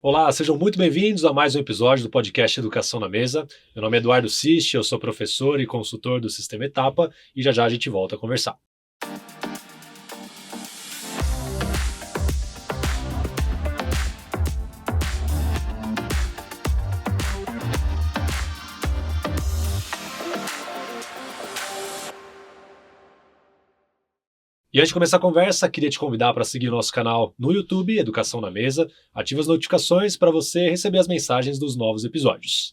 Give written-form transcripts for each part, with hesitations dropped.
Olá, sejam muito bem-vindos a mais um episódio do podcast Educação na Mesa. Meu nome é Eduardo Sisti, eu sou professor e consultor do Sistema Etapa e já a gente volta a conversar. E antes de começar a conversa, queria te convidar para seguir o nosso canal no YouTube, Educação na Mesa. Ative as notificações para você receber as mensagens dos novos episódios.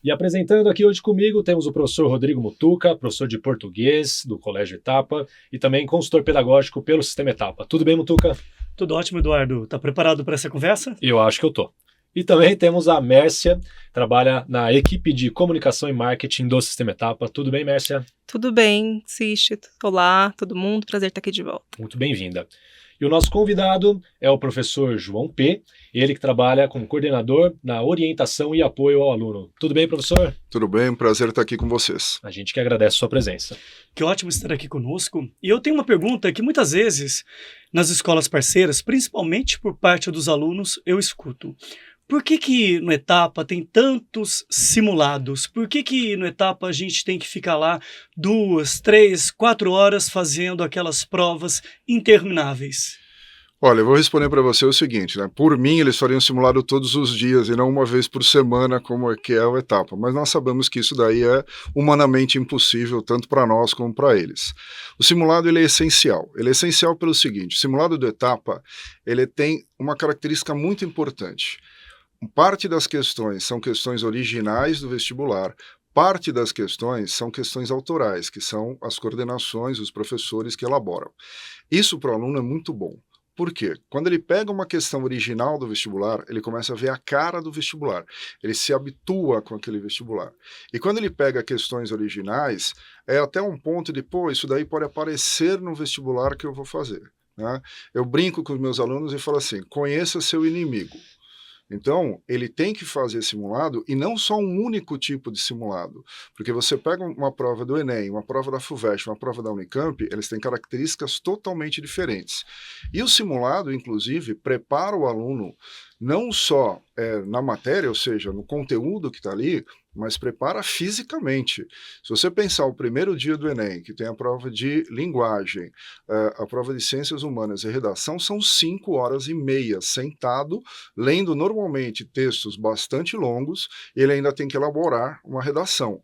E apresentando aqui hoje comigo, temos o professor Rodrigo Mutuca, professor de português do Colégio Etapa e também consultor pedagógico pelo Sistema Etapa. Tudo bem, Mutuca? Tudo ótimo, Eduardo. Tá preparado para essa conversa? Eu acho que eu tô. E também temos a Mércia, trabalha na equipe de comunicação e marketing do Sistema Etapa. Tudo bem, Mércia? Tudo bem, Sisti. Olá, todo mundo. Prazer estar aqui de volta. Muito bem-vinda. E o nosso convidado é o professor João P., ele que trabalha como coordenador na orientação e apoio ao aluno. Tudo bem, professor? Tudo bem, prazer estar aqui com vocês. A gente que agradece a sua presença. Que ótimo estar aqui conosco. E eu tenho uma pergunta que muitas vezes, nas escolas parceiras, principalmente por parte dos alunos, eu escuto. Por que no Etapa tem tantos simulados? Por que no Etapa a gente tem que ficar lá 2, 3, 4 horas fazendo aquelas provas intermináveis? Olha, eu vou responder para você o seguinte, né? Por mim, eles fariam simulado todos os dias e não uma vez por semana, como é que é o Etapa. Mas nós sabemos que isso daí é humanamente impossível, tanto para nós como para eles. O simulado ele é essencial. Ele é essencial pelo seguinte, o simulado do Etapa, ele tem uma característica muito importante. Parte das questões são questões originais do vestibular, parte das questões são questões autorais, que são as coordenações, os professores que elaboram. Isso para o aluno é muito bom. Por quê? Quando ele pega uma questão original do vestibular, ele começa a ver a cara do vestibular, ele se habitua com aquele vestibular. E quando ele pega questões originais, é até um ponto de, pô, isso daí pode aparecer no vestibular que eu vou fazer, né? Eu brinco com os meus alunos e falo assim, conheça seu inimigo. Então, ele tem que fazer simulado e não só um único tipo de simulado, porque você pega uma prova do Enem, uma prova da FUVEST, uma prova da Unicamp, eles têm características totalmente diferentes. E o simulado, inclusive, prepara o aluno não só na matéria, ou seja, no conteúdo que está ali, mas prepara fisicamente. Se você pensar o primeiro dia do Enem, que tem a prova de linguagem, a prova de ciências humanas e redação, são 5 horas e meia sentado, lendo normalmente textos bastante longos, e ele ainda tem que elaborar uma redação.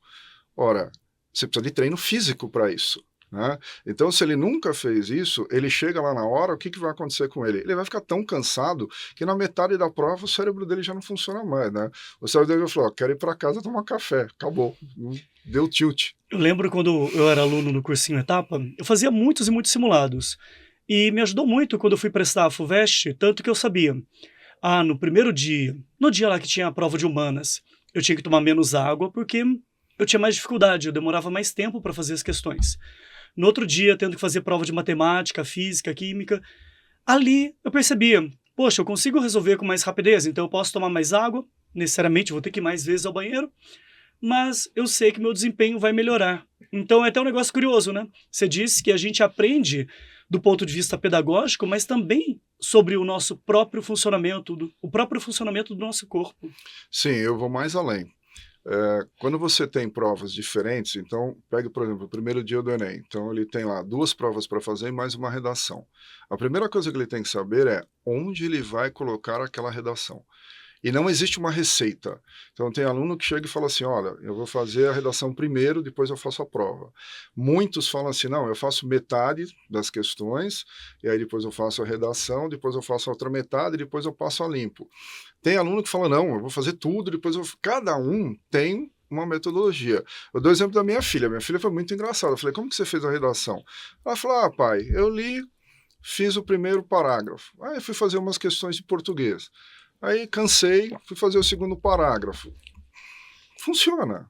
Ora, você precisa de treino físico para isso, né? Então, se ele nunca fez isso, ele chega lá na hora, o que vai acontecer com ele? Ele vai ficar tão cansado que na metade da prova o cérebro dele já não funciona mais, né? O cérebro dele vai falar, quero ir para casa tomar café, acabou, deu tilt. Eu lembro quando eu era aluno no cursinho Etapa, eu fazia muitos e muitos simulados. E me ajudou muito quando eu fui prestar a FUVEST, tanto que eu sabia. No primeiro dia, no dia lá que tinha a prova de humanas, eu tinha que tomar menos água porque eu tinha mais dificuldade, eu demorava mais tempo para fazer as questões. No outro dia, tendo que fazer prova de matemática, física, química, ali eu percebia, poxa, eu consigo resolver com mais rapidez, então eu posso tomar mais água, necessariamente vou ter que ir mais vezes ao banheiro, mas eu sei que meu desempenho vai melhorar. Então é até um negócio curioso, né? Você disse que a gente aprende do ponto de vista pedagógico, mas também sobre o nosso próprio funcionamento, o próprio funcionamento do nosso corpo. Sim, eu vou mais além. Quando você tem provas diferentes, então, pegue, por exemplo, o primeiro dia do Enem. Então, ele tem lá 2 provas para fazer e mais uma redação. A primeira coisa que ele tem que saber é onde ele vai colocar aquela redação. E não existe uma receita. Então, tem aluno que chega e fala assim, olha, eu vou fazer a redação primeiro, depois eu faço a prova. Muitos falam assim, não, eu faço metade das questões, e aí depois eu faço a redação, depois eu faço a outra metade, depois eu passo a limpo. Tem aluno que fala, não, eu vou fazer tudo, depois eu... Cada um tem uma metodologia. Eu dou o exemplo da minha filha. Minha filha foi muito engraçada. Eu falei, como que você fez a redação? Ela falou, pai, eu li, fiz o primeiro parágrafo. Aí eu fui fazer umas questões de português. Aí cansei, fui fazer o segundo parágrafo. Funciona,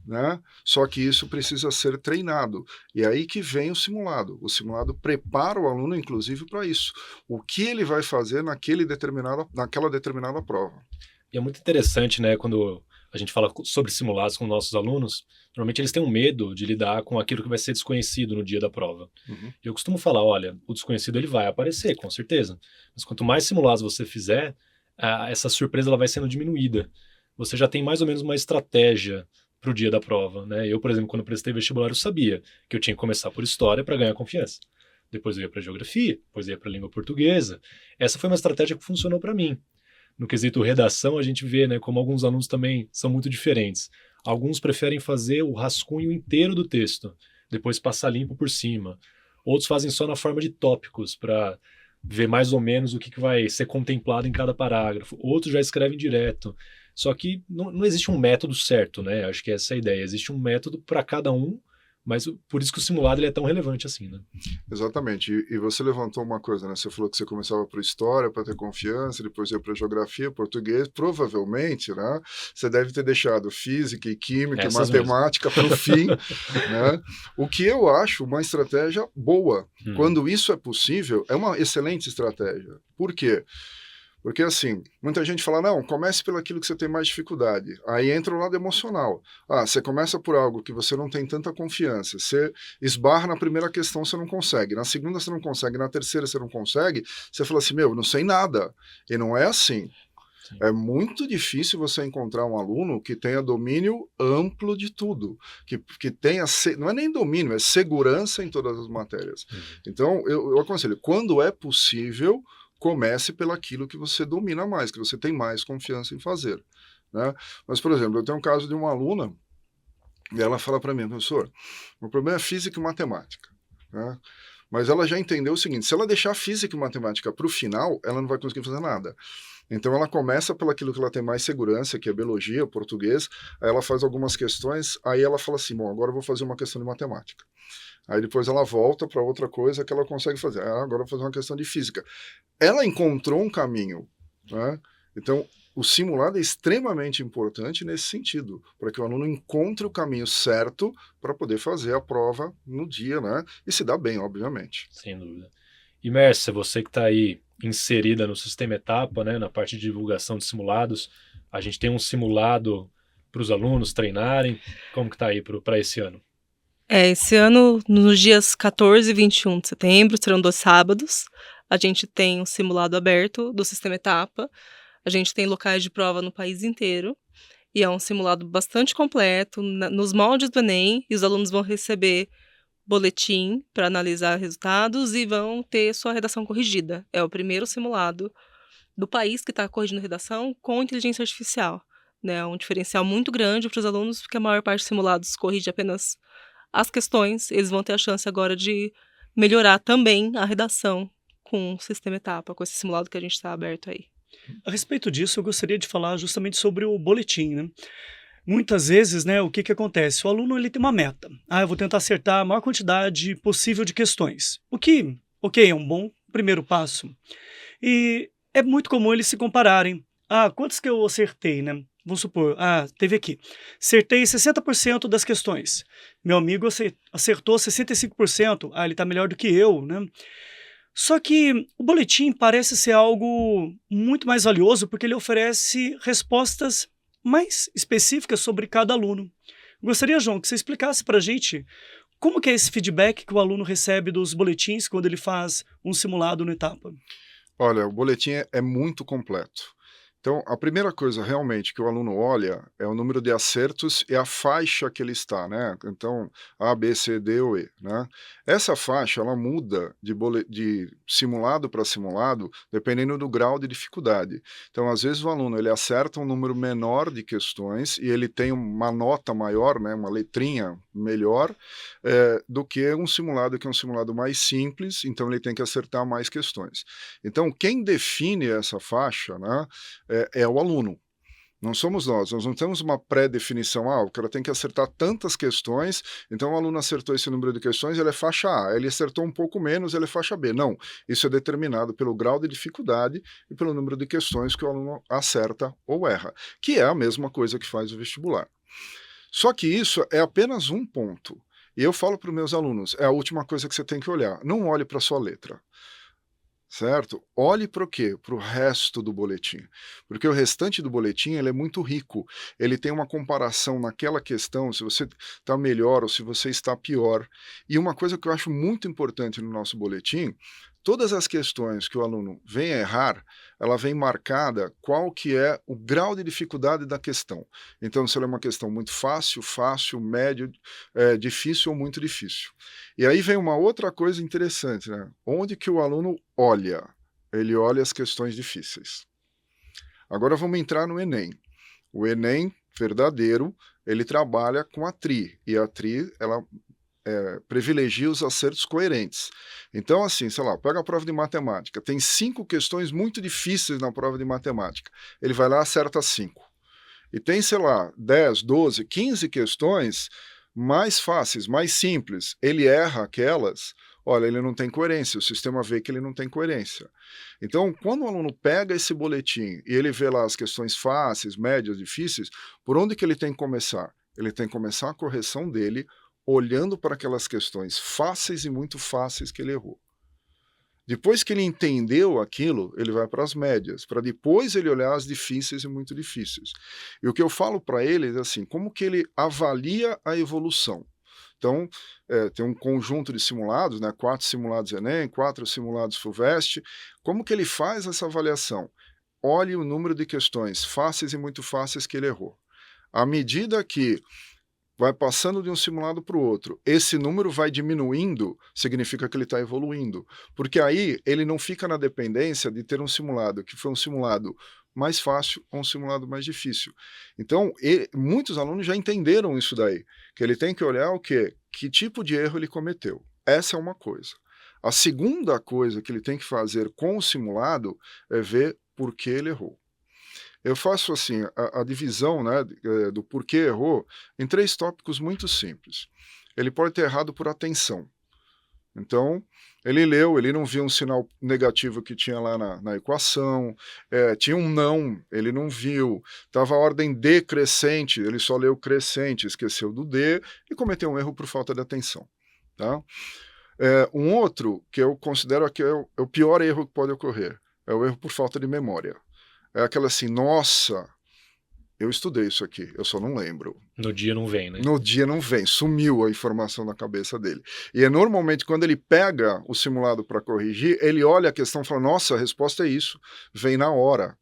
né? Só que isso precisa ser treinado. E aí que vem o simulado. O simulado prepara o aluno, inclusive, para isso. O que ele vai fazer naquela determinada prova. E é muito interessante, né, quando a gente fala sobre simulados com nossos alunos, normalmente eles têm um medo de lidar com aquilo que vai ser desconhecido no dia da prova. Uhum. Eu costumo falar, olha, o desconhecido ele vai aparecer, com certeza. Mas quanto mais simulados você fizer, essa surpresa ela vai sendo diminuída. Você já tem mais ou menos uma estratégia para o dia da prova, né? Eu, por exemplo, quando prestei vestibular, eu sabia que eu tinha que começar por história para ganhar confiança. Depois eu ia para geografia, depois eu ia para língua portuguesa. Essa foi uma estratégia que funcionou para mim. No quesito redação, a gente vê, né, como alguns alunos também são muito diferentes. Alguns preferem fazer o rascunho inteiro do texto, depois passar limpo por cima. Outros fazem só na forma de tópicos, para ver mais ou menos o que vai ser contemplado em cada parágrafo. Outros já escrevem direto. Só que não existe um método certo, né? Acho que essa é a ideia. Existe um método para cada um, mas por isso que o simulado ele é tão relevante assim, né? Exatamente. E você levantou uma coisa, né? Você falou que você começava por história para ter confiança, depois ia para geografia, português. Provavelmente, né? Você deve ter deixado física e química e matemática para o fim, né? O que eu acho uma estratégia boa. Quando isso é possível, é uma excelente estratégia. Por quê? Porque, assim, muita gente fala, não, comece pelo aquilo que você tem mais dificuldade. Aí entra o lado emocional. Você começa por algo que você não tem tanta confiança. Você esbarra na primeira questão, você não consegue. Na segunda, você não consegue. Na terceira, você não consegue. Você fala assim, não sei nada. E não é assim. Sim. É muito difícil você encontrar um aluno que tenha domínio amplo de tudo. Que tenha, não é nem domínio, é segurança em todas as matérias. Então, eu aconselho, quando é possível, comece pelaquilo que você domina mais, que você tem mais confiança em fazer, né? Mas, por exemplo, eu tenho um caso de uma aluna, e ela fala para mim, professor, o problema é física e matemática, né? Mas ela já entendeu o seguinte, se ela deixar física e matemática para o final, ela não vai conseguir fazer nada. Então ela começa pelaquilo que ela tem mais segurança, que é biologia, português, aí ela faz algumas questões, aí ela fala assim, bom, agora eu vou fazer uma questão de matemática. Aí depois ela volta para outra coisa que ela consegue fazer. Agora eu vou fazer uma questão de física. Ela encontrou um caminho, né? Então, o simulado é extremamente importante nesse sentido, para que o aluno encontre o caminho certo para poder fazer a prova no dia, né? E se dar bem, obviamente. Sem dúvida. E Mércia, você que está aí inserida no sistema Etapa, né, na parte de divulgação de simulados, a gente tem um simulado para os alunos treinarem. Como que está aí para esse ano? Esse ano, nos dias 14 e 21 de setembro, serão 2 sábados, a gente tem um simulado aberto do sistema Etapa, a gente tem locais de prova no país inteiro, e é um simulado bastante completo, nos moldes do Enem, e os alunos vão receber boletim para analisar resultados e vão ter sua redação corrigida. É o primeiro simulado do país que está corrigindo redação com inteligência artificial, né? É um diferencial muito grande para os alunos, porque a maior parte dos simulados corrige apenas as questões. Eles vão ter a chance agora de melhorar também a redação com o sistema Etapa, com esse simulado que a gente está aberto aí. A respeito disso, eu gostaria de falar justamente sobre o boletim, né? Muitas vezes, né, o que acontece? O aluno ele tem uma meta. Eu vou tentar acertar a maior quantidade possível de questões. O que, ok, é um bom primeiro passo. E é muito comum eles se compararem. Quantos que eu acertei, né? Vamos supor, teve aqui. Acertei 60% das questões. Meu amigo acertou 65%. Ele está melhor do que eu, né? Só que o boletim parece ser algo muito mais valioso porque ele oferece respostas mais específicas sobre cada aluno. Gostaria, João, que você explicasse para a gente como que é esse feedback que o aluno recebe dos boletins quando ele faz um simulado no Etapa. Olha, o boletim é muito completo. Então, a primeira coisa realmente que o aluno olha é o número de acertos e a faixa que ele está, né? Então, A, B, C, D ou E, né? Essa faixa, ela muda de simulado para simulado, dependendo do grau de dificuldade. Então, às vezes o aluno, ele acerta um número menor de questões e ele tem uma nota maior, né? Uma letrinha melhor, do que um simulado que é um simulado mais simples, então ele tem que acertar mais questões. Então, quem define essa faixa, né? É o aluno. Não somos nós não temos uma pré-definição, o cara tem que acertar tantas questões, então o aluno acertou esse número de questões, ele é faixa A, ele acertou um pouco menos, ele é faixa B. Não, isso é determinado pelo grau de dificuldade e pelo número de questões que o aluno acerta ou erra, que é a mesma coisa que faz o vestibular. Só que isso é apenas um ponto. E eu falo para os meus alunos, é a última coisa que você tem que olhar, não olhe para a sua letra. Certo? Olhe para o quê? Para o resto do boletim. Porque o restante do boletim ele é muito rico. Ele tem uma comparação naquela questão, se você está melhor ou se você está pior. E uma coisa que eu acho muito importante no nosso boletim, todas as questões que o aluno vem a errar, ela vem marcada qual que é o grau de dificuldade da questão. Então, se ela é uma questão muito fácil, médio, difícil ou muito difícil. E aí vem uma outra coisa interessante, né? Onde que o aluno olha? Ele olha as questões difíceis. Agora vamos entrar no Enem. O Enem verdadeiro, ele trabalha com a TRI, e a TRI, ela privilegia os acertos coerentes. Então, assim, sei lá, pega a prova de matemática, tem 5 questões muito difíceis na prova de matemática, ele vai lá e acerta 5. E tem, sei lá, 10, 12, 15 questões mais fáceis, mais simples, ele erra aquelas, olha, ele não tem coerência, o sistema vê que ele não tem coerência. Então, quando o aluno pega esse boletim e ele vê lá as questões fáceis, médias, difíceis, por onde que ele tem que começar? Ele tem que começar a correção dele olhando para aquelas questões fáceis e muito fáceis que ele errou. Depois que ele entendeu aquilo, ele vai para as médias, para depois ele olhar as difíceis e muito difíceis. E o que eu falo para ele é assim, como que ele avalia a evolução? Então, tem um conjunto de simulados, né, 4 simulados Enem, 4 simulados FUVEST. Como que ele faz essa avaliação? Olhe o número de questões fáceis e muito fáceis que ele errou. À medida que vai passando de um simulado para o outro, esse número vai diminuindo, significa que ele está evoluindo. Porque aí ele não fica na dependência de ter um simulado que foi um simulado mais fácil ou um simulado mais difícil. Então, muitos alunos já entenderam isso daí, que ele tem que olhar o quê? Que tipo de erro ele cometeu. Essa é uma coisa. A segunda coisa que ele tem que fazer com o simulado é ver por que ele errou. Eu faço assim, a divisão, né, do porquê errou em 3 tópicos muito simples. Ele pode ter errado por atenção. Então, ele leu, ele não viu um sinal negativo que tinha lá na equação, tinha um não, ele não viu, estava a ordem decrescente, ele só leu crescente, esqueceu do D e cometeu um erro por falta de atenção. Tá? Um outro que eu considero que é o pior erro que pode ocorrer, é o erro por falta de memória. É aquela assim, nossa, eu estudei isso aqui, eu só não lembro. No dia não vem, né? No dia não vem, sumiu a informação na cabeça dele. E é normalmente quando ele pega o simulado para corrigir, ele olha a questão e fala, nossa, a resposta é isso, vem na hora.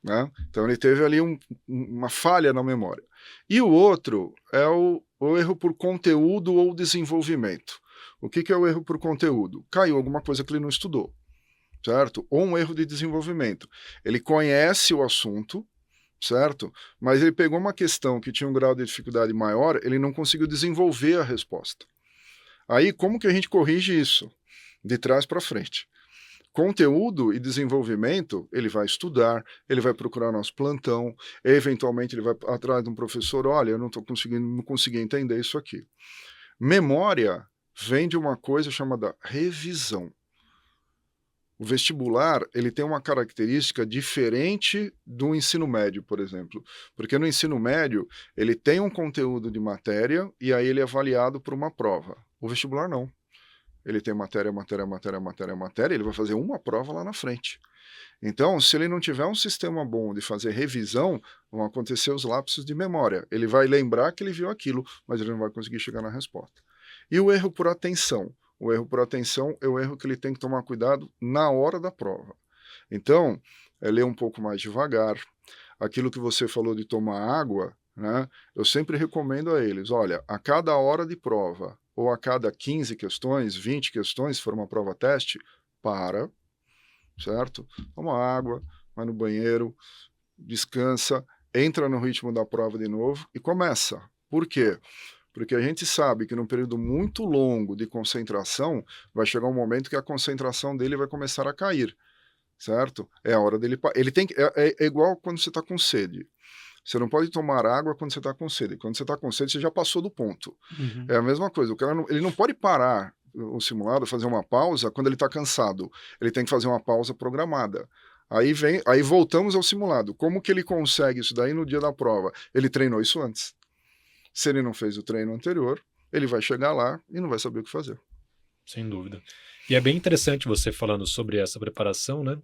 Né? Então ele teve ali uma falha na memória. E o outro é o erro por conteúdo ou desenvolvimento. O que é o erro por conteúdo? Caiu alguma coisa que ele não estudou. Certo? Ou um erro de desenvolvimento. Ele conhece o assunto, certo? Mas ele pegou uma questão que tinha um grau de dificuldade maior, ele não conseguiu desenvolver a resposta. Aí, como que a gente corrige isso? De trás para frente. Conteúdo e desenvolvimento, ele vai estudar, ele vai procurar nosso plantão, eventualmente ele vai atrás de um professor, olha, eu não consegui entender isso aqui. Memória vem de uma coisa chamada revisão. O vestibular, ele tem uma característica diferente do ensino médio, por exemplo. Porque no ensino médio, ele tem um conteúdo de matéria e aí ele é avaliado por uma prova. O vestibular não. Ele tem matéria, ele vai fazer uma prova lá na frente. Então, se ele não tiver um sistema bom de fazer revisão, vão acontecer os lapsos de memória. Ele vai lembrar que ele viu aquilo, mas ele não vai conseguir chegar na resposta. E o erro por atenção? O erro por atenção é o erro que ele tem que tomar cuidado na hora da prova. Então, ler um pouco mais devagar. Aquilo que você falou de tomar água, né, eu sempre recomendo a eles, olha, a cada hora de prova, ou a cada 15 questões, 20 questões, se for uma prova teste, para, certo? Toma água, vai no banheiro, descansa, entra no ritmo da prova de novo e começa. Por quê? Porque a gente sabe que num período muito longo de concentração, vai chegar um momento que a concentração dele vai começar a cair, certo? É a hora dele... Ele tem que, é igual quando você está com sede. Você não pode tomar água quando você está com sede. Quando você está com sede, você já passou do ponto. Uhum. É a mesma coisa. O cara ele não pode parar o simulado, fazer uma pausa quando ele está cansado. Ele tem que fazer uma pausa programada. Aí voltamos ao simulado. Como que ele consegue isso daí no dia da prova? Ele treinou isso antes. Se ele não fez o treino anterior, ele vai chegar lá e não vai saber o que fazer. Sem dúvida. E é bem interessante você falando sobre essa preparação, né?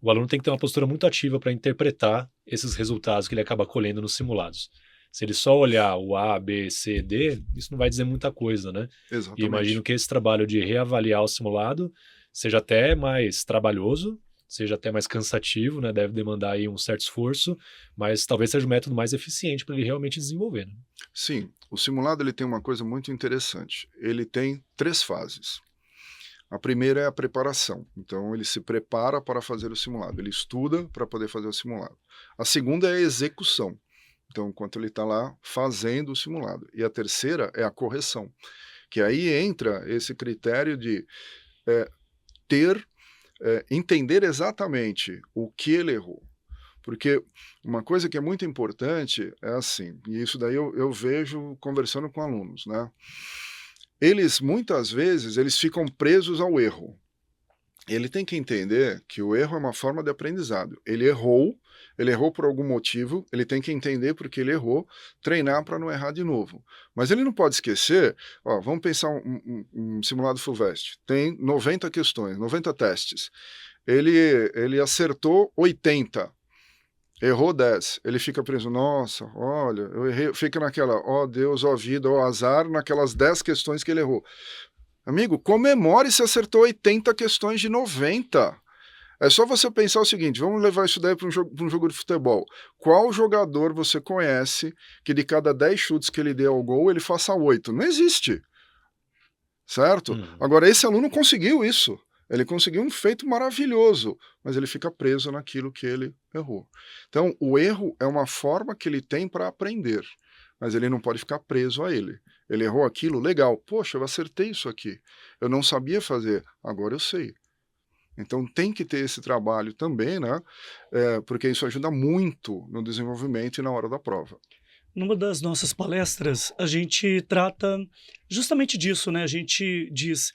O aluno tem que ter uma postura muito ativa para interpretar esses resultados que ele acaba colhendo nos simulados. Se ele só olhar o A, B, C, D, isso não vai dizer muita coisa, né? Exatamente. E imagino que esse trabalho de reavaliar o simulado seja até mais trabalhoso, seja até mais cansativo, né? Deve demandar aí um certo esforço, mas talvez seja o método mais eficiente para ele realmente desenvolver, né? Sim, o simulado ele tem uma coisa muito interessante. Ele tem 3 fases. A primeira é a preparação. Então, ele se prepara para fazer o simulado. Ele estuda para poder fazer o simulado. A segunda é a execução. Então, enquanto ele está lá fazendo o simulado. E a terceira é a correção. Que aí entra esse critério de entender exatamente o que ele errou. Porque uma coisa que é muito importante é assim, e isso daí eu vejo conversando com alunos, né? Eles, muitas vezes, eles ficam presos ao erro. Ele tem que entender que o erro é uma forma de aprendizado. Ele errou por algum motivo, ele tem que entender porque ele errou, treinar para não errar de novo. Mas ele não pode esquecer, ó, vamos pensar um simulado FUVEST, tem 90 questões, 90 testes. Ele acertou 80, errou 10, ele fica preso, nossa, olha, eu errei, fica naquela, ó Deus, ó vida, ó azar, naquelas 10 questões que ele errou. Amigo, comemore se acertou 80 questões de 90. É só você pensar o seguinte, vamos levar isso daí para um jogo de futebol. Qual jogador você conhece que de cada 10 chutes que ele dê ao gol, ele faça 8? Não existe. Certo? Agora, esse aluno conseguiu isso. Ele conseguiu um feito maravilhoso, mas ele fica preso naquilo que ele errou. Então, o erro é uma forma que ele tem para aprender, mas ele não pode ficar preso a ele. Ele errou aquilo, legal. Poxa, eu acertei isso aqui. Eu não sabia fazer, agora eu sei. Então tem que ter esse trabalho também, né? Porque isso ajuda muito no desenvolvimento e na hora da prova. Numa das nossas palestras, a gente trata justamente disso, né? A gente diz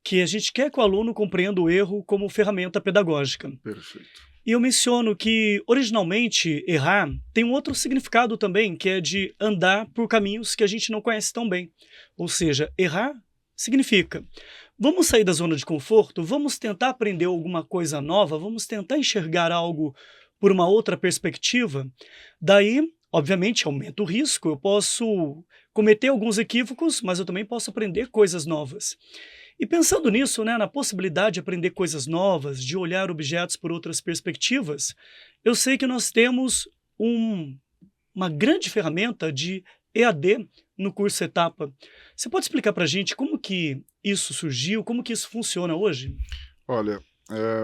que a gente quer que o aluno compreenda o erro como ferramenta pedagógica. Perfeito. E eu menciono que, originalmente, errar tem um outro significado também, que é de andar por caminhos que a gente não conhece tão bem. Ou seja, errar significa, vamos sair da zona de conforto, vamos tentar aprender alguma coisa nova, vamos tentar enxergar algo por uma outra perspectiva. Daí, obviamente, aumenta o risco, eu posso cometer alguns equívocos, mas eu também posso aprender coisas novas. E pensando nisso, né, na possibilidade de aprender coisas novas, de olhar objetos por outras perspectivas, eu sei que nós temos uma grande ferramenta de EAD no curso Etapa. Você pode explicar para a gente como que isso surgiu, como que isso funciona hoje? Olha,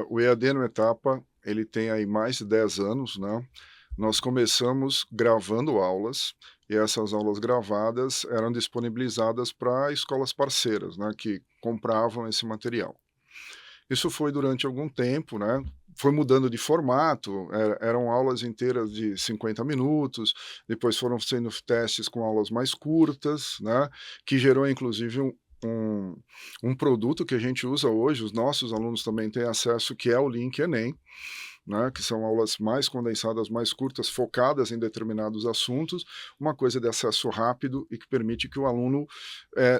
o EAD no Etapa, ele tem aí mais de 10 anos, né? Nós começamos gravando aulas, e essas aulas gravadas eram disponibilizadas para escolas parceiras, né, que compravam esse material. Isso foi durante algum tempo, né? Foi mudando de formato, eram aulas inteiras de 50 minutos, depois foram sendo testes com aulas mais curtas, né? Que gerou inclusive um produto que a gente usa hoje, os nossos alunos também têm acesso, que é o Link Enem, né, que são aulas mais condensadas, mais curtas, focadas em determinados assuntos, uma coisa de acesso rápido e que permite que o aluno,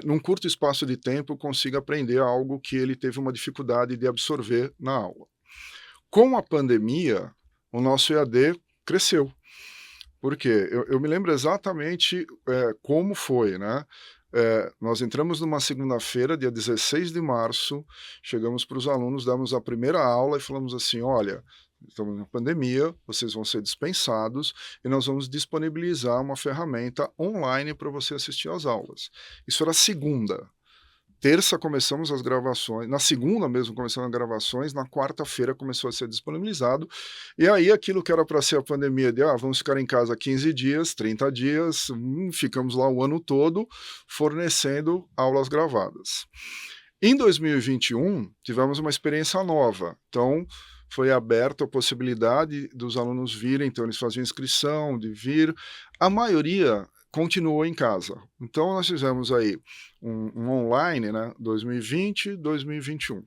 num curto espaço de tempo, consiga aprender algo que ele teve uma dificuldade de absorver na aula. Com a pandemia, o nosso EAD cresceu. Por quê? Eu me lembro exatamente como foi, né? Nós entramos numa segunda-feira, dia 16 de março, chegamos para os alunos, damos a primeira aula e falamos assim, olha, estamos na pandemia, vocês vão ser dispensados e nós vamos disponibilizar uma ferramenta online para você assistir às aulas. Isso era segunda. Terça começamos as gravações, na segunda mesmo começamos as gravações, na quarta-feira começou a ser disponibilizado, e aí aquilo que era para ser a pandemia de, vamos ficar em casa 15 dias, 30 dias, ficamos lá o ano todo fornecendo aulas gravadas. Em 2021, tivemos uma experiência nova, então foi aberta a possibilidade dos alunos virem, então eles faziam inscrição de vir, a maioria continuou em casa. Então nós fizemos aí um online, né, 2020, 2021.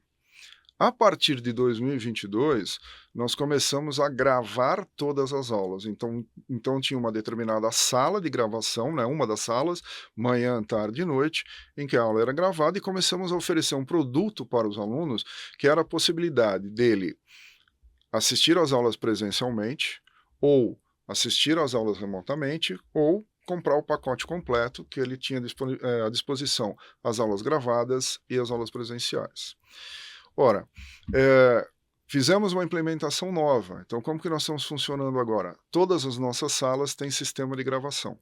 A partir de 2022, nós começamos a gravar todas as aulas. Então tinha uma determinada sala de gravação, né, uma das salas, manhã, tarde e noite, em que a aula era gravada, e começamos a oferecer um produto para os alunos, que era a possibilidade dele assistir às aulas presencialmente, ou assistir às aulas remotamente, ou comprar o pacote completo, que ele tinha à disposição as aulas gravadas e as aulas presenciais. Ora, fizemos uma implementação nova. Então, como que nós estamos funcionando agora? Todas as nossas salas têm sistema de gravação.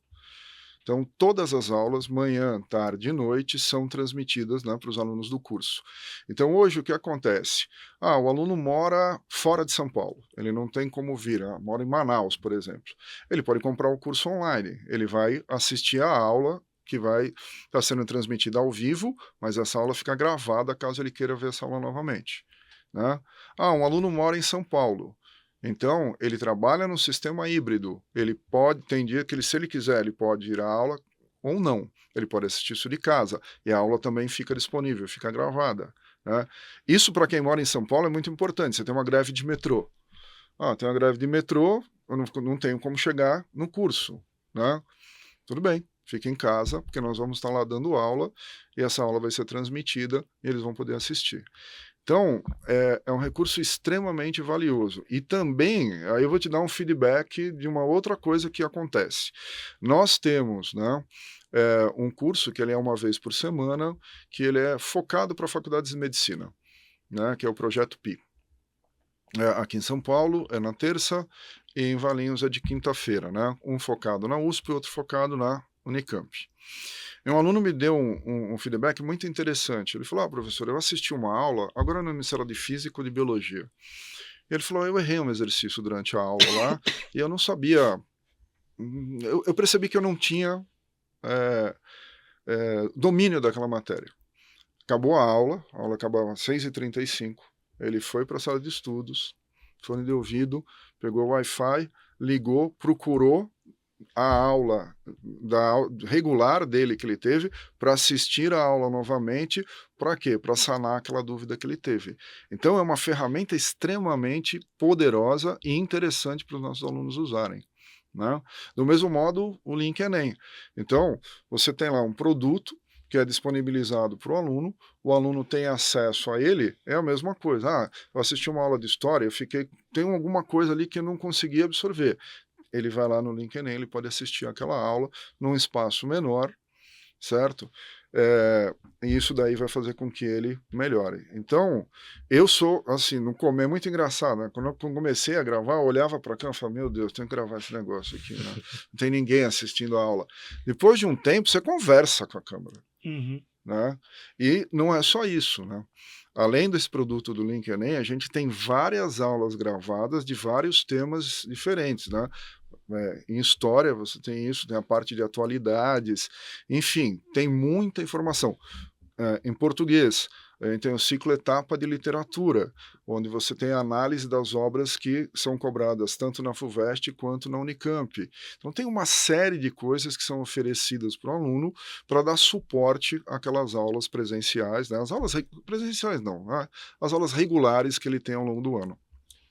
Então, todas as aulas, manhã, tarde e noite, são transmitidas, né, para os alunos do curso. Então, hoje, o que acontece? O aluno mora fora de São Paulo, ele não tem como vir, mora em Manaus, por exemplo. Ele pode comprar o curso online, ele vai assistir a aula que vai estar sendo transmitida ao vivo, mas essa aula fica gravada caso ele queira ver essa aula novamente, né? Um aluno mora em São Paulo. Então, ele trabalha no sistema híbrido, ele pode, tem dia que se ele quiser, ele pode ir à aula ou não, ele pode assistir isso de casa, e a aula também fica disponível, fica gravada, né? Isso para quem mora em São Paulo é muito importante, você tem uma greve de metrô, tem uma greve de metrô, eu não tenho como chegar no curso, né? Tudo bem, fique em casa, porque nós vamos estar lá dando aula, e essa aula vai ser transmitida, e eles vão poder assistir. Então, é um recurso extremamente valioso. E também, aí eu vou te dar um feedback de uma outra coisa que acontece. Nós temos, né, um curso que ele é uma vez por semana, que ele é focado para faculdades de medicina, né, que é o Projeto Pi. Aqui em São Paulo é na terça e em Valinhos é de quinta-feira, né? Um focado na USP e outro focado na Unicamp. E um aluno me deu um feedback muito interessante. Ele falou, professor, eu assisti uma aula, agora na sala de Física ou de Biologia. E ele falou, eu errei um exercício durante a aula lá e eu não sabia, eu percebi que eu não tinha domínio daquela matéria. Acabou a aula acabava às 6h35, ele foi para a sala de estudos, fone de ouvido, pegou o Wi-Fi, ligou, procurou a aula regular dele que ele teve para assistir a aula novamente, para quê? Para sanar aquela dúvida que ele teve. Então é uma ferramenta extremamente poderosa e interessante para os nossos alunos usarem, né? Do mesmo modo, o Link Enem. Então, você tem lá um produto que é disponibilizado para o aluno tem acesso a ele, é a mesma coisa. Eu assisti uma aula de história, tem alguma coisa ali que eu não consegui absorver. Ele vai lá no Link Enem, ele pode assistir aquela aula num espaço menor, certo? E isso daí vai fazer com que ele melhore. Então, eu sou, assim, no começo, é muito engraçado, né? Quando eu comecei a gravar, eu olhava para cá e falava, meu Deus, tenho que gravar esse negócio aqui, né? Não tem ninguém assistindo a aula. Depois de um tempo, você conversa com a câmera. Uhum. Né? E não é só isso, né? Além desse produto do Link Enem, a gente tem várias aulas gravadas de vários temas diferentes, né? Em história você tem isso, tem a parte de atualidades, enfim, tem muita informação. Em português, a gente tem o ciclo etapa de literatura, onde você tem a análise das obras que são cobradas tanto na FUVEST quanto na Unicamp. Então tem uma série de coisas que são oferecidas para o aluno para dar suporte àquelas aulas presenciais, né? As aulas presenciais não, né? As aulas regulares que ele tem ao longo do ano.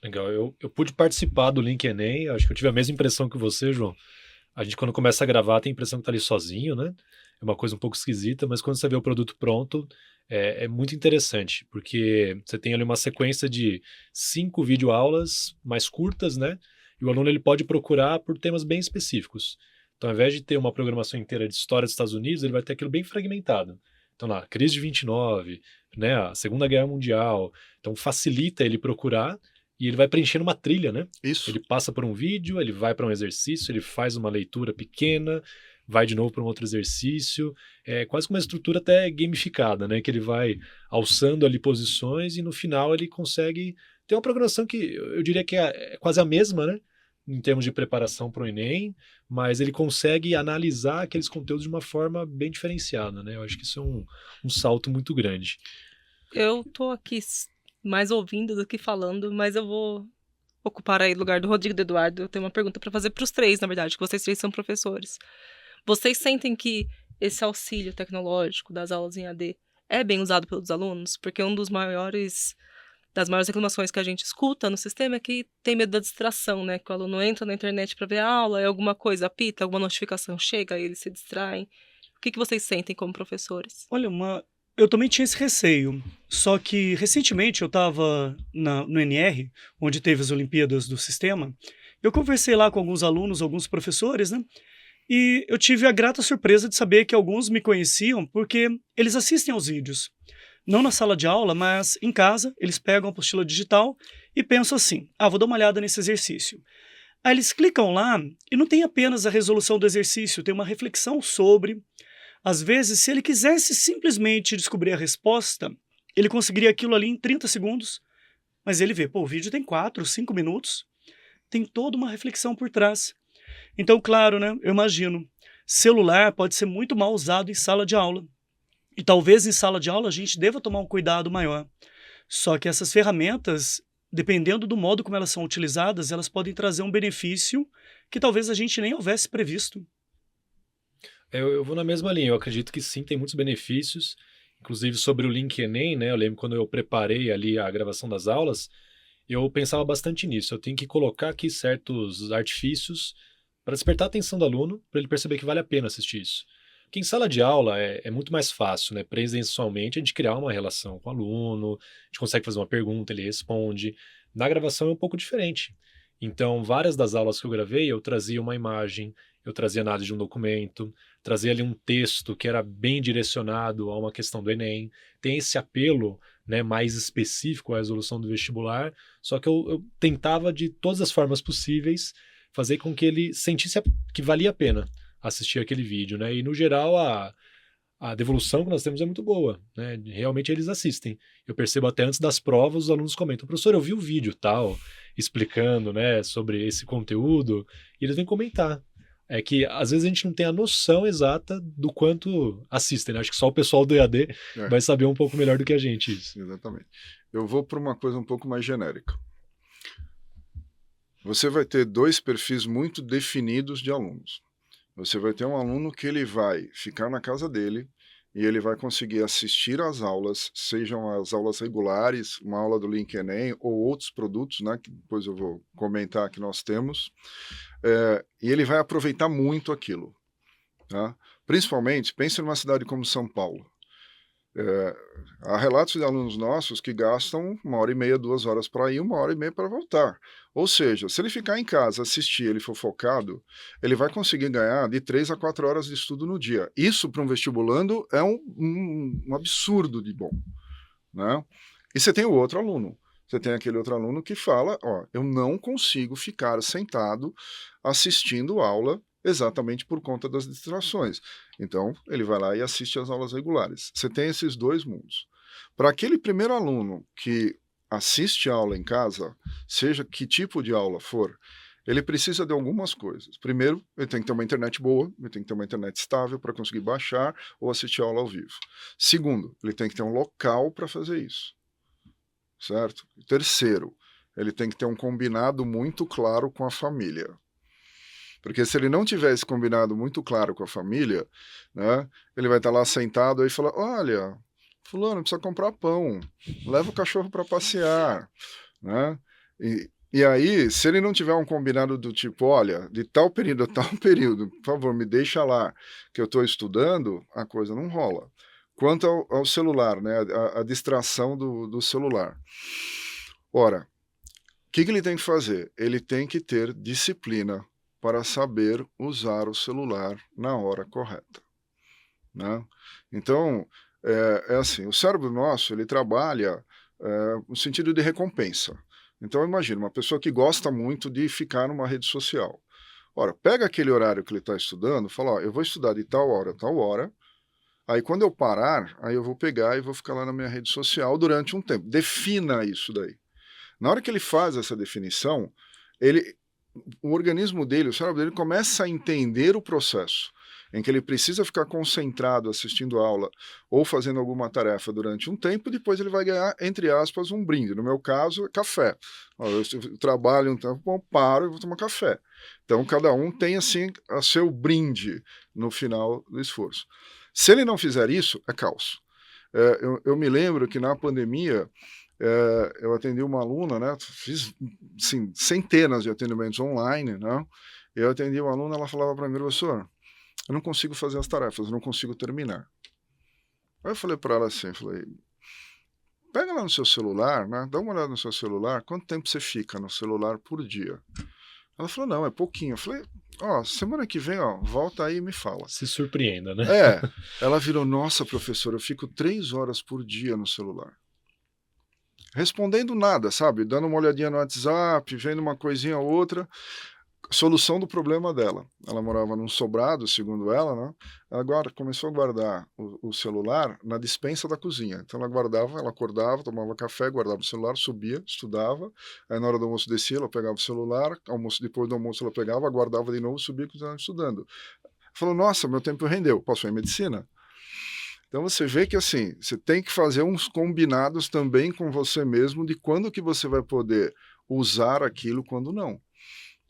Legal, eu pude participar do Link Enem, acho que eu tive a mesma impressão que você, João. A gente quando começa a gravar tem a impressão que tá ali sozinho, né? É uma coisa um pouco esquisita, mas quando você vê o produto pronto, é muito interessante, porque você tem ali uma sequência de 5 videoaulas mais curtas, né? E o aluno ele pode procurar por temas bem específicos. Então, ao invés de ter uma programação inteira de história dos Estados Unidos, ele vai ter aquilo bem fragmentado. Então, lá, crise de 29, né? A Segunda Guerra Mundial. Então, facilita ele procurar e ele vai preenchendo uma trilha, né? Isso. Ele passa por um vídeo, ele vai para um exercício, ele faz uma leitura pequena, vai de novo para um outro exercício. É quase como uma estrutura até gamificada, né? Que ele vai alçando ali posições e no final ele consegue ter uma programação que eu diria que é quase a mesma, né? Em termos de preparação para o Enem, mas ele consegue analisar aqueles conteúdos de uma forma bem diferenciada, né? Eu acho que isso é um salto muito grande. Eu tô aqui mais ouvindo do que falando, mas eu vou ocupar aí o lugar do Rodrigo e do Eduardo. Eu tenho uma pergunta para fazer para os três, na verdade, que vocês três são professores. Vocês sentem que esse auxílio tecnológico das aulas em AD é bem usado pelos alunos? Porque das maiores reclamações que a gente escuta no sistema é que tem medo da distração, né? Que o aluno entra na internet para ver a aula, alguma coisa apita, alguma notificação chega, aí eles se distraem. O que vocês sentem como professores? Olha, eu também tinha esse receio, só que recentemente eu estava no NR, onde teve as Olimpíadas do Sistema, eu conversei lá com alguns alunos, alguns professores, né? E eu tive a grata surpresa de saber que alguns me conheciam porque eles assistem aos vídeos. não na sala de aula, mas em casa, eles pegam a apostila digital e pensam assim, vou dar uma olhada nesse exercício. Aí eles clicam lá e não tem apenas a resolução do exercício, tem uma reflexão sobre. Às vezes, se ele quisesse simplesmente descobrir a resposta, ele conseguiria aquilo ali em 30 segundos, mas ele vê, o vídeo tem 4, 5 minutos, tem toda uma reflexão por trás. Então, claro, né, eu imagino, celular pode ser muito mal usado em sala de aula. E talvez em sala de aula a gente deva tomar um cuidado maior. Só que essas ferramentas, dependendo do modo como elas são utilizadas, elas podem trazer um benefício que talvez a gente nem houvesse previsto. Eu vou na mesma linha, eu acredito que sim, tem muitos benefícios, inclusive sobre o Link Enem, né? Eu lembro quando eu preparei ali a gravação das aulas, eu pensava bastante nisso. Eu tenho que colocar aqui certos artifícios para despertar a atenção do aluno, para ele perceber que vale a pena assistir isso. Porque em sala de aula é muito mais fácil, né? Presencialmente, a gente criar uma relação com o aluno, a gente consegue fazer uma pergunta, ele responde. Na gravação é um pouco diferente. Então, várias das aulas que eu gravei, eu trazia uma imagem, eu trazia análise de um documento, trazia ali um texto que era bem direcionado a uma questão do Enem. Tem esse apelo, né, mais específico à resolução do vestibular, só que eu tentava de todas as formas possíveis fazer com que ele sentisse que valia a pena assistir aquele vídeo, né? E no geral a devolução que nós temos é muito boa, né? Realmente eles assistem. Eu percebo até antes das provas os alunos comentam, professor, eu vi o vídeo tal, explicando, né, sobre esse conteúdo, e eles vêm comentar. É que às vezes a gente não tem a noção exata do quanto assistem, né? Acho que só o pessoal do EAD vai saber um pouco melhor do que a gente isso. Exatamente. Eu vou para uma coisa um pouco mais genérica. Você vai ter 2 perfis muito definidos de alunos. Você vai ter um aluno que ele vai ficar na casa dele e ele vai conseguir assistir às aulas, sejam as aulas regulares, uma aula do Link Enem ou outros produtos, né, que depois eu vou comentar que nós temos, e ele vai aproveitar muito aquilo. Tá? Principalmente, pense numa cidade como São Paulo. Há relatos de alunos nossos que gastam 1h30, 2 horas para ir, 1h30 para voltar. Ou seja, se ele ficar em casa, assistir, ele for focado, ele vai conseguir ganhar de 3 a 4 horas de estudo no dia. Isso para um vestibulando é um absurdo de bom. Né? E você tem o outro aluno. Você tem aquele outro aluno que fala, eu não consigo ficar sentado assistindo aula exatamente por conta das distrações. Então, ele vai lá e assiste às aulas regulares. Você tem esses 2 mundos. Para aquele primeiro aluno que assiste a aula em casa, seja que tipo de aula for, ele precisa de algumas coisas. Primeiro, ele tem que ter uma internet boa, ele tem que ter uma internet estável para conseguir baixar ou assistir a aula ao vivo. Segundo, ele tem que ter um local para fazer isso. Certo? Terceiro, ele tem que ter um combinado muito claro com a família. Porque se ele não tiver esse combinado muito claro com a família, né, ele vai estar lá sentado e falar, olha, fulano, precisa comprar pão, leva o cachorro para passear. Né? E aí, se ele não tiver um combinado do tipo, olha, de tal período a tal período, por favor, me deixa lá que eu estou estudando, a coisa não rola. Quanto ao celular, né, a distração do celular. Ora, o que ele tem que fazer? Ele tem que ter disciplina para saber usar o celular na hora correta. Né? Então, é assim, o cérebro nosso, ele trabalha no sentido de recompensa. Então, imagina, uma pessoa que gosta muito de ficar numa rede social. Ora, pega aquele horário que ele está estudando, fala, eu vou estudar de tal hora a tal hora, aí quando eu parar, aí eu vou pegar e vou ficar lá na minha rede social durante um tempo. Defina isso daí. Na hora que ele faz essa definição, o organismo dele, o cérebro dele começa a entender o processo em que ele precisa ficar concentrado assistindo a aula ou fazendo alguma tarefa durante um tempo, e depois ele vai ganhar, entre aspas, um brinde. No meu caso, é café. Eu trabalho um tempo, eu paro e vou tomar café. Então, cada um tem, assim, o seu brinde no final do esforço. Se ele não fizer isso, é caos. Eu me lembro que na pandemia, eu atendi uma aluna, né, fiz assim, centenas de atendimentos online, né, eu atendi uma aluna, ela falava para mim, professor, eu não consigo fazer as tarefas, eu não consigo terminar. Aí eu falei para ela assim, pega lá no seu celular, né, dá uma olhada no seu celular, quanto tempo você fica no celular por dia? Ela falou, não, é pouquinho. Eu falei, ó, semana que vem, ó, volta aí e me fala. Se surpreenda, né? Ela virou, nossa, professor, eu fico 3 horas por dia no celular. Respondendo nada, sabe? Dando uma olhadinha no WhatsApp, vendo uma coisinha ou outra. Solução do problema dela. Ela morava num sobrado, segundo ela, né? Ela começou a guardar o celular na despensa da cozinha. Então ela guardava, ela acordava, tomava café, guardava o celular, subia, estudava. Aí na hora do almoço descia, ela pegava o celular, depois do almoço ela pegava, guardava de novo, subia e continuava estudando. Falou, nossa, meu tempo rendeu. Passou em medicina. Então você vê que assim, você tem que fazer uns combinados também com você mesmo de quando que você vai poder usar aquilo, quando não.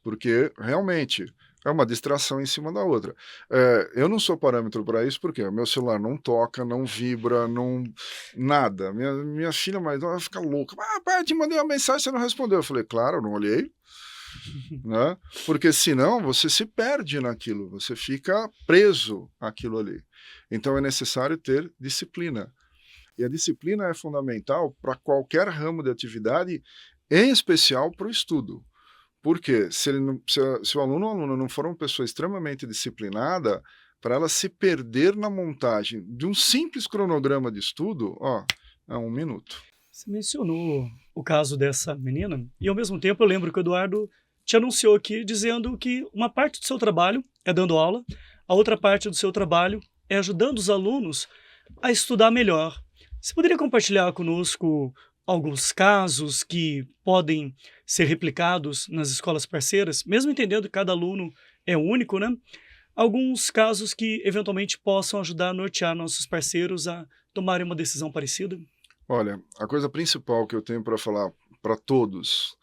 Porque realmente é uma distração em cima da outra. Eu não sou parâmetro para isso, porque o meu celular não toca, não vibra, não nada. Minha filha mais nova fica louca. Pai, te mandei uma mensagem, você não respondeu. Eu falei, claro, eu não olhei. Né? Porque senão você se perde naquilo, você fica preso àquilo ali. Então é necessário ter disciplina. E a disciplina é fundamental para qualquer ramo de atividade, em especial para o estudo. Porque se o aluno ou aluna não for uma pessoa extremamente disciplinada, para ela se perder na montagem de um simples cronograma de estudo, é 1 minuto. Você mencionou o caso dessa menina, e ao mesmo tempo eu lembro que o Eduardo te anunciou aqui dizendo que uma parte do seu trabalho é dando aula, a outra parte do seu trabalho é ajudando os alunos a estudar melhor. Você poderia compartilhar conosco alguns casos que podem ser replicados nas escolas parceiras, mesmo entendendo que cada aluno é único, né? Alguns casos que eventualmente possam ajudar a nortear nossos parceiros a tomarem uma decisão parecida? Olha, a coisa principal que eu tenho para falar para todos,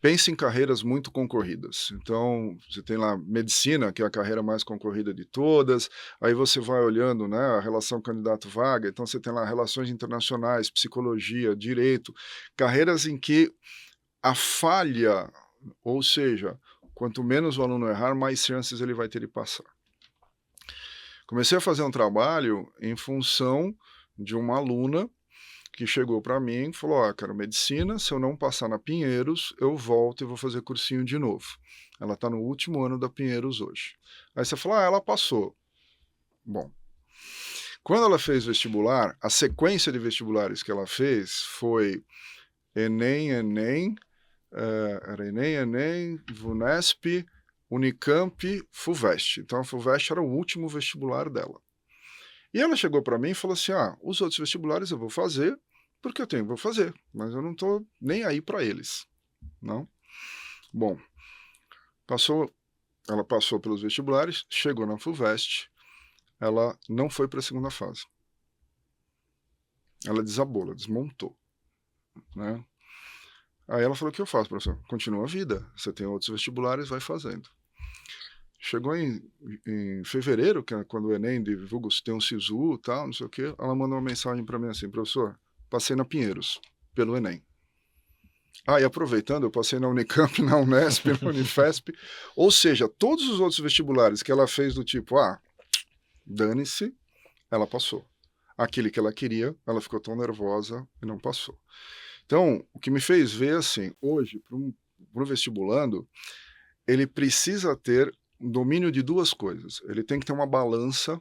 pense em carreiras muito concorridas. Então, você tem lá medicina, que é a carreira mais concorrida de todas, aí você vai olhando, né, a relação candidato-vaga, então você tem lá relações internacionais, psicologia, direito, carreiras em que a falha, ou seja, quanto menos o aluno errar, mais chances ele vai ter de passar. Comecei a fazer um trabalho em função de uma aluna que chegou para mim e falou, quero medicina, se eu não passar na Pinheiros, eu volto e vou fazer cursinho de novo. Ela está no último ano da Pinheiros hoje. Aí você fala, ela passou. Bom, quando ela fez vestibular, a sequência de vestibulares que ela fez foi Enem, era Enem, VUNESP, Unicamp, FUVEST. Então a FUVEST era o último vestibular dela. E ela chegou para mim e falou assim, os outros vestibulares eu vou fazer, porque eu vou fazer, mas eu não estou nem aí para eles. Não? Bom, ela passou pelos vestibulares, chegou na FUVEST, ela não foi para a segunda fase. Ela desabou, ela desmontou. Né? Aí ela falou, o que eu faço, professor? Continua a vida, você tem outros vestibulares, vai fazendo. Chegou em fevereiro, que é quando o Enem divulga se tem um SISU e tal, não sei o quê, ela mandou uma mensagem para mim assim, professor, passei na Pinheiros, pelo Enem. E aproveitando, eu passei na Unicamp, na Unesp, na Unifesp, ou seja, todos os outros vestibulares que ela fez do tipo, dane-se, ela passou. Aquele que ela queria, ela ficou tão nervosa e não passou. Então, o que me fez ver assim, hoje, para o vestibulando, ele precisa ter um domínio de duas coisas. Ele tem que ter uma balança,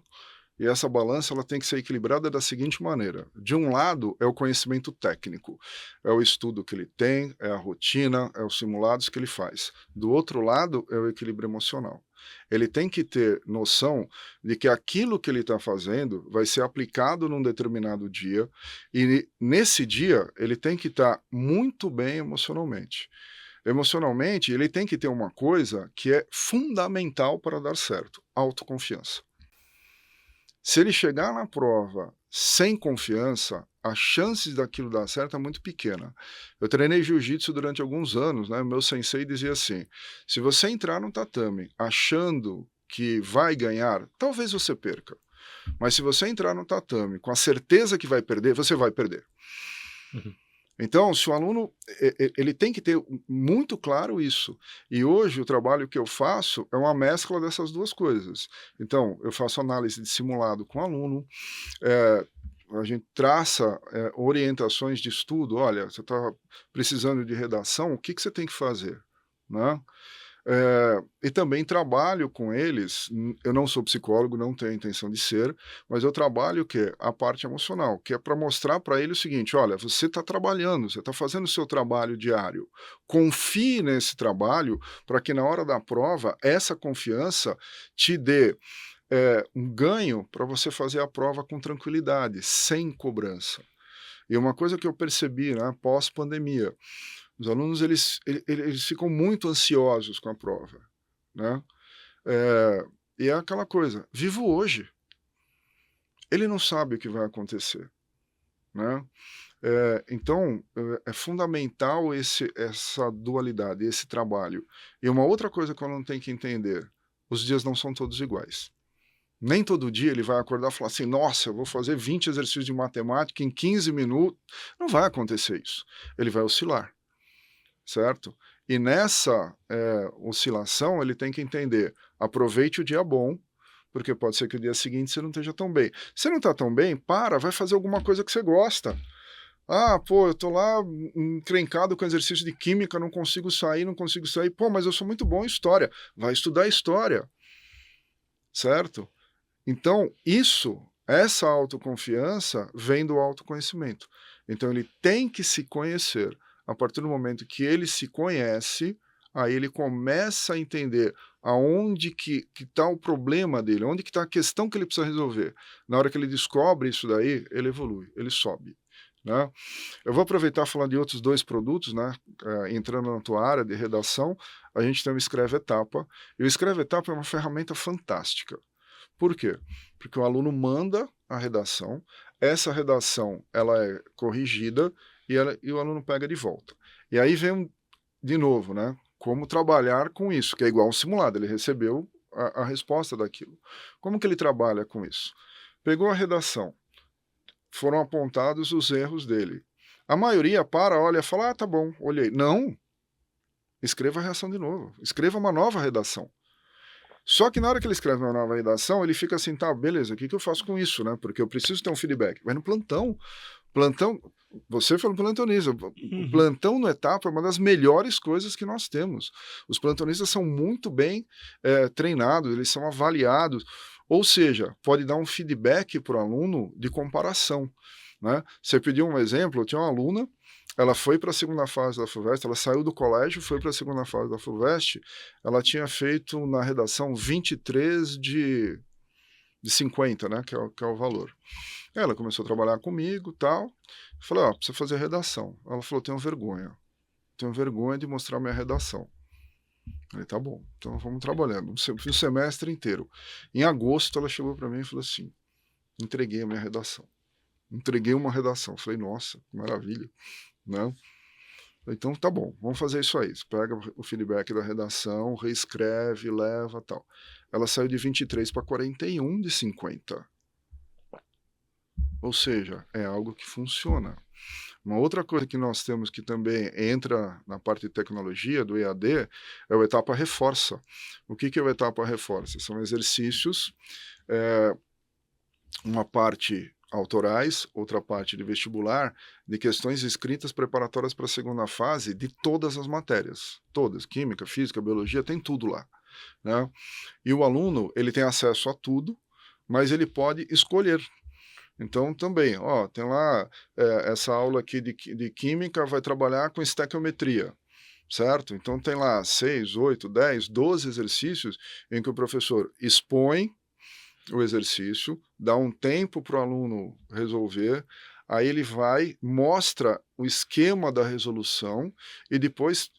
e essa balança ela tem que ser equilibrada da seguinte maneira. De um lado, é o conhecimento técnico, é o estudo que ele tem, é a rotina, é os simulados que ele faz. Do outro lado, é o equilíbrio emocional. Ele tem que ter noção de que aquilo que ele está fazendo vai ser aplicado num determinado dia, e nesse dia ele tem que estar muito bem emocionalmente. Emocionalmente, ele tem que ter uma coisa que é fundamental para dar certo: autoconfiança. Se ele chegar na prova sem confiança, a chance daquilo dar certo é muito pequena. Eu treinei jiu-jitsu durante alguns anos, né? Meu sensei dizia assim, se você entrar no tatame achando que vai ganhar, talvez você perca. Mas se você entrar no tatame com a certeza que vai perder, você vai perder. Uhum. Então, se o aluno, ele tem que ter muito claro isso. E hoje o trabalho que eu faço é uma mescla dessas duas coisas. Então, eu faço análise de simulado com o aluno, a gente traça orientações de estudo. Olha, você está precisando de redação, o que você tem que fazer? Né? E também trabalho com eles, eu não sou psicólogo, não tenho a intenção de ser, mas eu trabalho a parte emocional, que é para mostrar para ele o seguinte, olha, você está trabalhando, você está fazendo o seu trabalho diário, confie nesse trabalho para que na hora da prova, essa confiança te dê um ganho para você fazer a prova com tranquilidade, sem cobrança. E uma coisa que eu percebi, né, pós-pandemia, os alunos eles ficam muito ansiosos com a prova, né? E é aquela coisa, vivo hoje. Ele não sabe o que vai acontecer, né? Então, é fundamental essa dualidade, esse trabalho. E uma outra coisa que o aluno tem que entender, os dias não são todos iguais. Nem todo dia ele vai acordar e falar assim, nossa, eu vou fazer 20 exercícios de matemática em 15 minutos. Não vai acontecer isso. Ele vai oscilar, certo? E nessa oscilação ele tem que entender, aproveite o dia bom, porque pode ser que o dia seguinte você não esteja tão bem. Se você não está tão bem, vai fazer alguma coisa que você gosta. Ah, pô, eu tô lá encrencado com exercício de química, não consigo sair. Pô, mas eu sou muito bom em história. Vai estudar história, certo? Então, essa autoconfiança vem do autoconhecimento. Então, ele tem que se conhecer. A partir do momento que ele se conhece, aí ele começa a entender aonde que está o problema dele, onde que está a questão que ele precisa resolver. Na hora que ele descobre isso daí, ele evolui, ele sobe, né? Eu vou aproveitar e falar de outros 2 produtos, né? Entrando na tua área de redação, a gente tem o Escreve Etapa, e o Escreve Etapa é uma ferramenta fantástica. Por quê? Porque o aluno manda a redação, essa redação ela é corrigida e o aluno pega de volta. E aí vem de novo, né? Como trabalhar com isso, que é igual um simulado, ele recebeu a resposta daquilo. Como que ele trabalha com isso? Pegou a redação, foram apontados os erros dele. A maioria olha e fala, tá bom, olhei. Não, escreva a reação de novo, escreva uma nova redação. Só que na hora que ele escreve uma nova redação, ele fica assim, tá, beleza, o que eu faço com isso, né? Porque eu preciso ter um feedback. Vai no plantão, você foi um plantonista, o plantão no Etapa é uma das melhores coisas que nós temos. Os plantonistas são muito bem treinados, eles são avaliados, ou seja, pode dar um feedback para o aluno de comparação, né? Você pediu um exemplo, eu tinha uma aluna, ela foi para a segunda fase da FUVEST, ela saiu do colégio, foi para a segunda fase da FUVEST, ela tinha feito na redação 23 de 50, né, que é o valor. Ela começou a trabalhar comigo e tal, falei, precisa fazer redação. Ela falou, tenho vergonha de mostrar minha redação. Falei, tá bom, então vamos trabalhando, o semestre inteiro. Em agosto ela chegou para mim e falou assim, entreguei a minha redação. Entreguei uma redação. Falei, nossa, que maravilha, né? Então tá bom, vamos fazer isso aí. Você pega o feedback da redação, reescreve, leva, tal. Ela saiu de 23 para 41 de 50. Ou seja, é algo que funciona. Uma outra coisa que nós temos que também entra na parte de tecnologia do EAD é o Etapa Reforça. O que é o Etapa Reforça? São exercícios, uma parte autorais, outra parte de vestibular, de questões escritas preparatórias para a segunda fase de todas as matérias, todas, química, física, biologia, tem tudo lá, né? E o aluno, ele tem acesso a tudo, mas ele pode escolher. Então também, tem lá essa aula aqui de química vai trabalhar com estequiometria, certo? Então tem lá 6, 8, 10, 12 exercícios em que o professor expõe o exercício, dá um tempo para o aluno resolver, aí ele vai, mostra o esquema da resolução e depois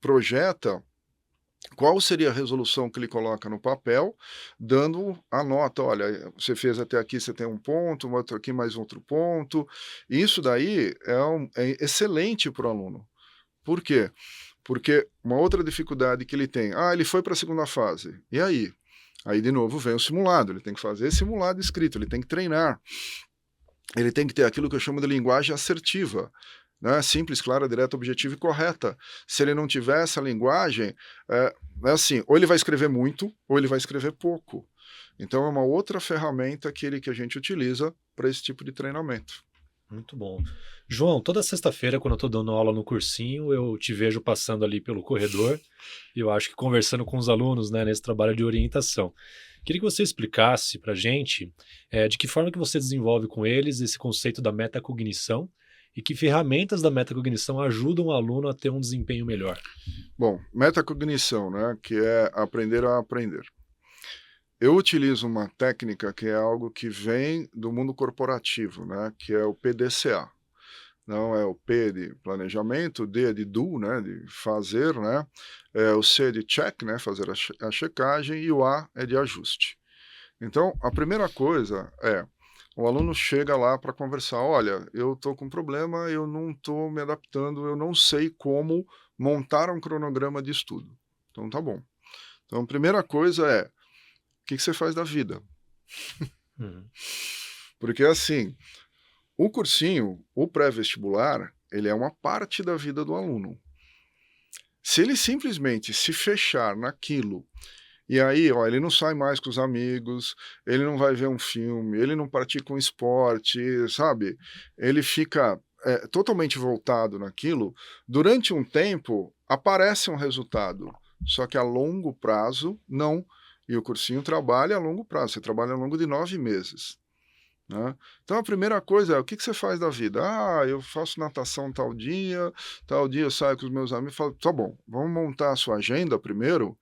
projeta qual seria a resolução que ele coloca no papel, dando a nota, olha, você fez até aqui, você tem um ponto, outro aqui mais outro ponto. Isso daí é excelente para o aluno. Por quê? Porque uma outra dificuldade que ele tem, ele foi para a segunda fase, e aí? Aí, de novo, vem o simulado, ele tem que fazer simulado escrito, ele tem que treinar, ele tem que ter aquilo que eu chamo de linguagem assertiva, né? Simples, clara, direta, objetiva e correta. Se ele não tiver essa linguagem, é assim, ou ele vai escrever muito, ou ele vai escrever pouco. Então é uma outra ferramenta que a gente utiliza para esse tipo de treinamento. Muito bom. João, toda sexta-feira, quando eu estou dando aula no cursinho, eu te vejo passando ali pelo corredor e eu acho que conversando com os alunos, né, nesse trabalho de orientação. Queria que você explicasse para a gente de que forma que você desenvolve com eles esse conceito da metacognição e que ferramentas da metacognição ajudam o aluno a ter um desempenho melhor. Bom, metacognição, né, que é aprender a aprender. Eu utilizo uma técnica que é algo que vem do mundo corporativo, né, que é o PDCA. Não é o P de planejamento, o D é de do, né, de fazer, né, o C de check, né, fazer a checagem, e o A é de ajuste. Então, a primeira coisa é, o aluno chega lá para conversar, olha, eu estou com um problema, eu não estou me adaptando, eu não sei como montar um cronograma de estudo. Então, tá bom. Então, a primeira coisa é, o que você faz da vida? Porque assim, o cursinho, o pré-vestibular, ele é uma parte da vida do aluno. Se ele simplesmente se fechar naquilo, e aí, ó, ele não sai mais com os amigos, ele não vai ver um filme, ele não pratica um esporte, sabe? Ele fica totalmente voltado naquilo, durante um tempo aparece um resultado, só que a longo prazo, não. E o cursinho trabalha a longo prazo, você trabalha ao longo de 9 meses. Né? Então a primeira coisa é, o que você faz da vida? Ah, eu faço natação tal dia eu saio com os meus amigos, falo, tá bom, vamos montar a sua agenda primeiro,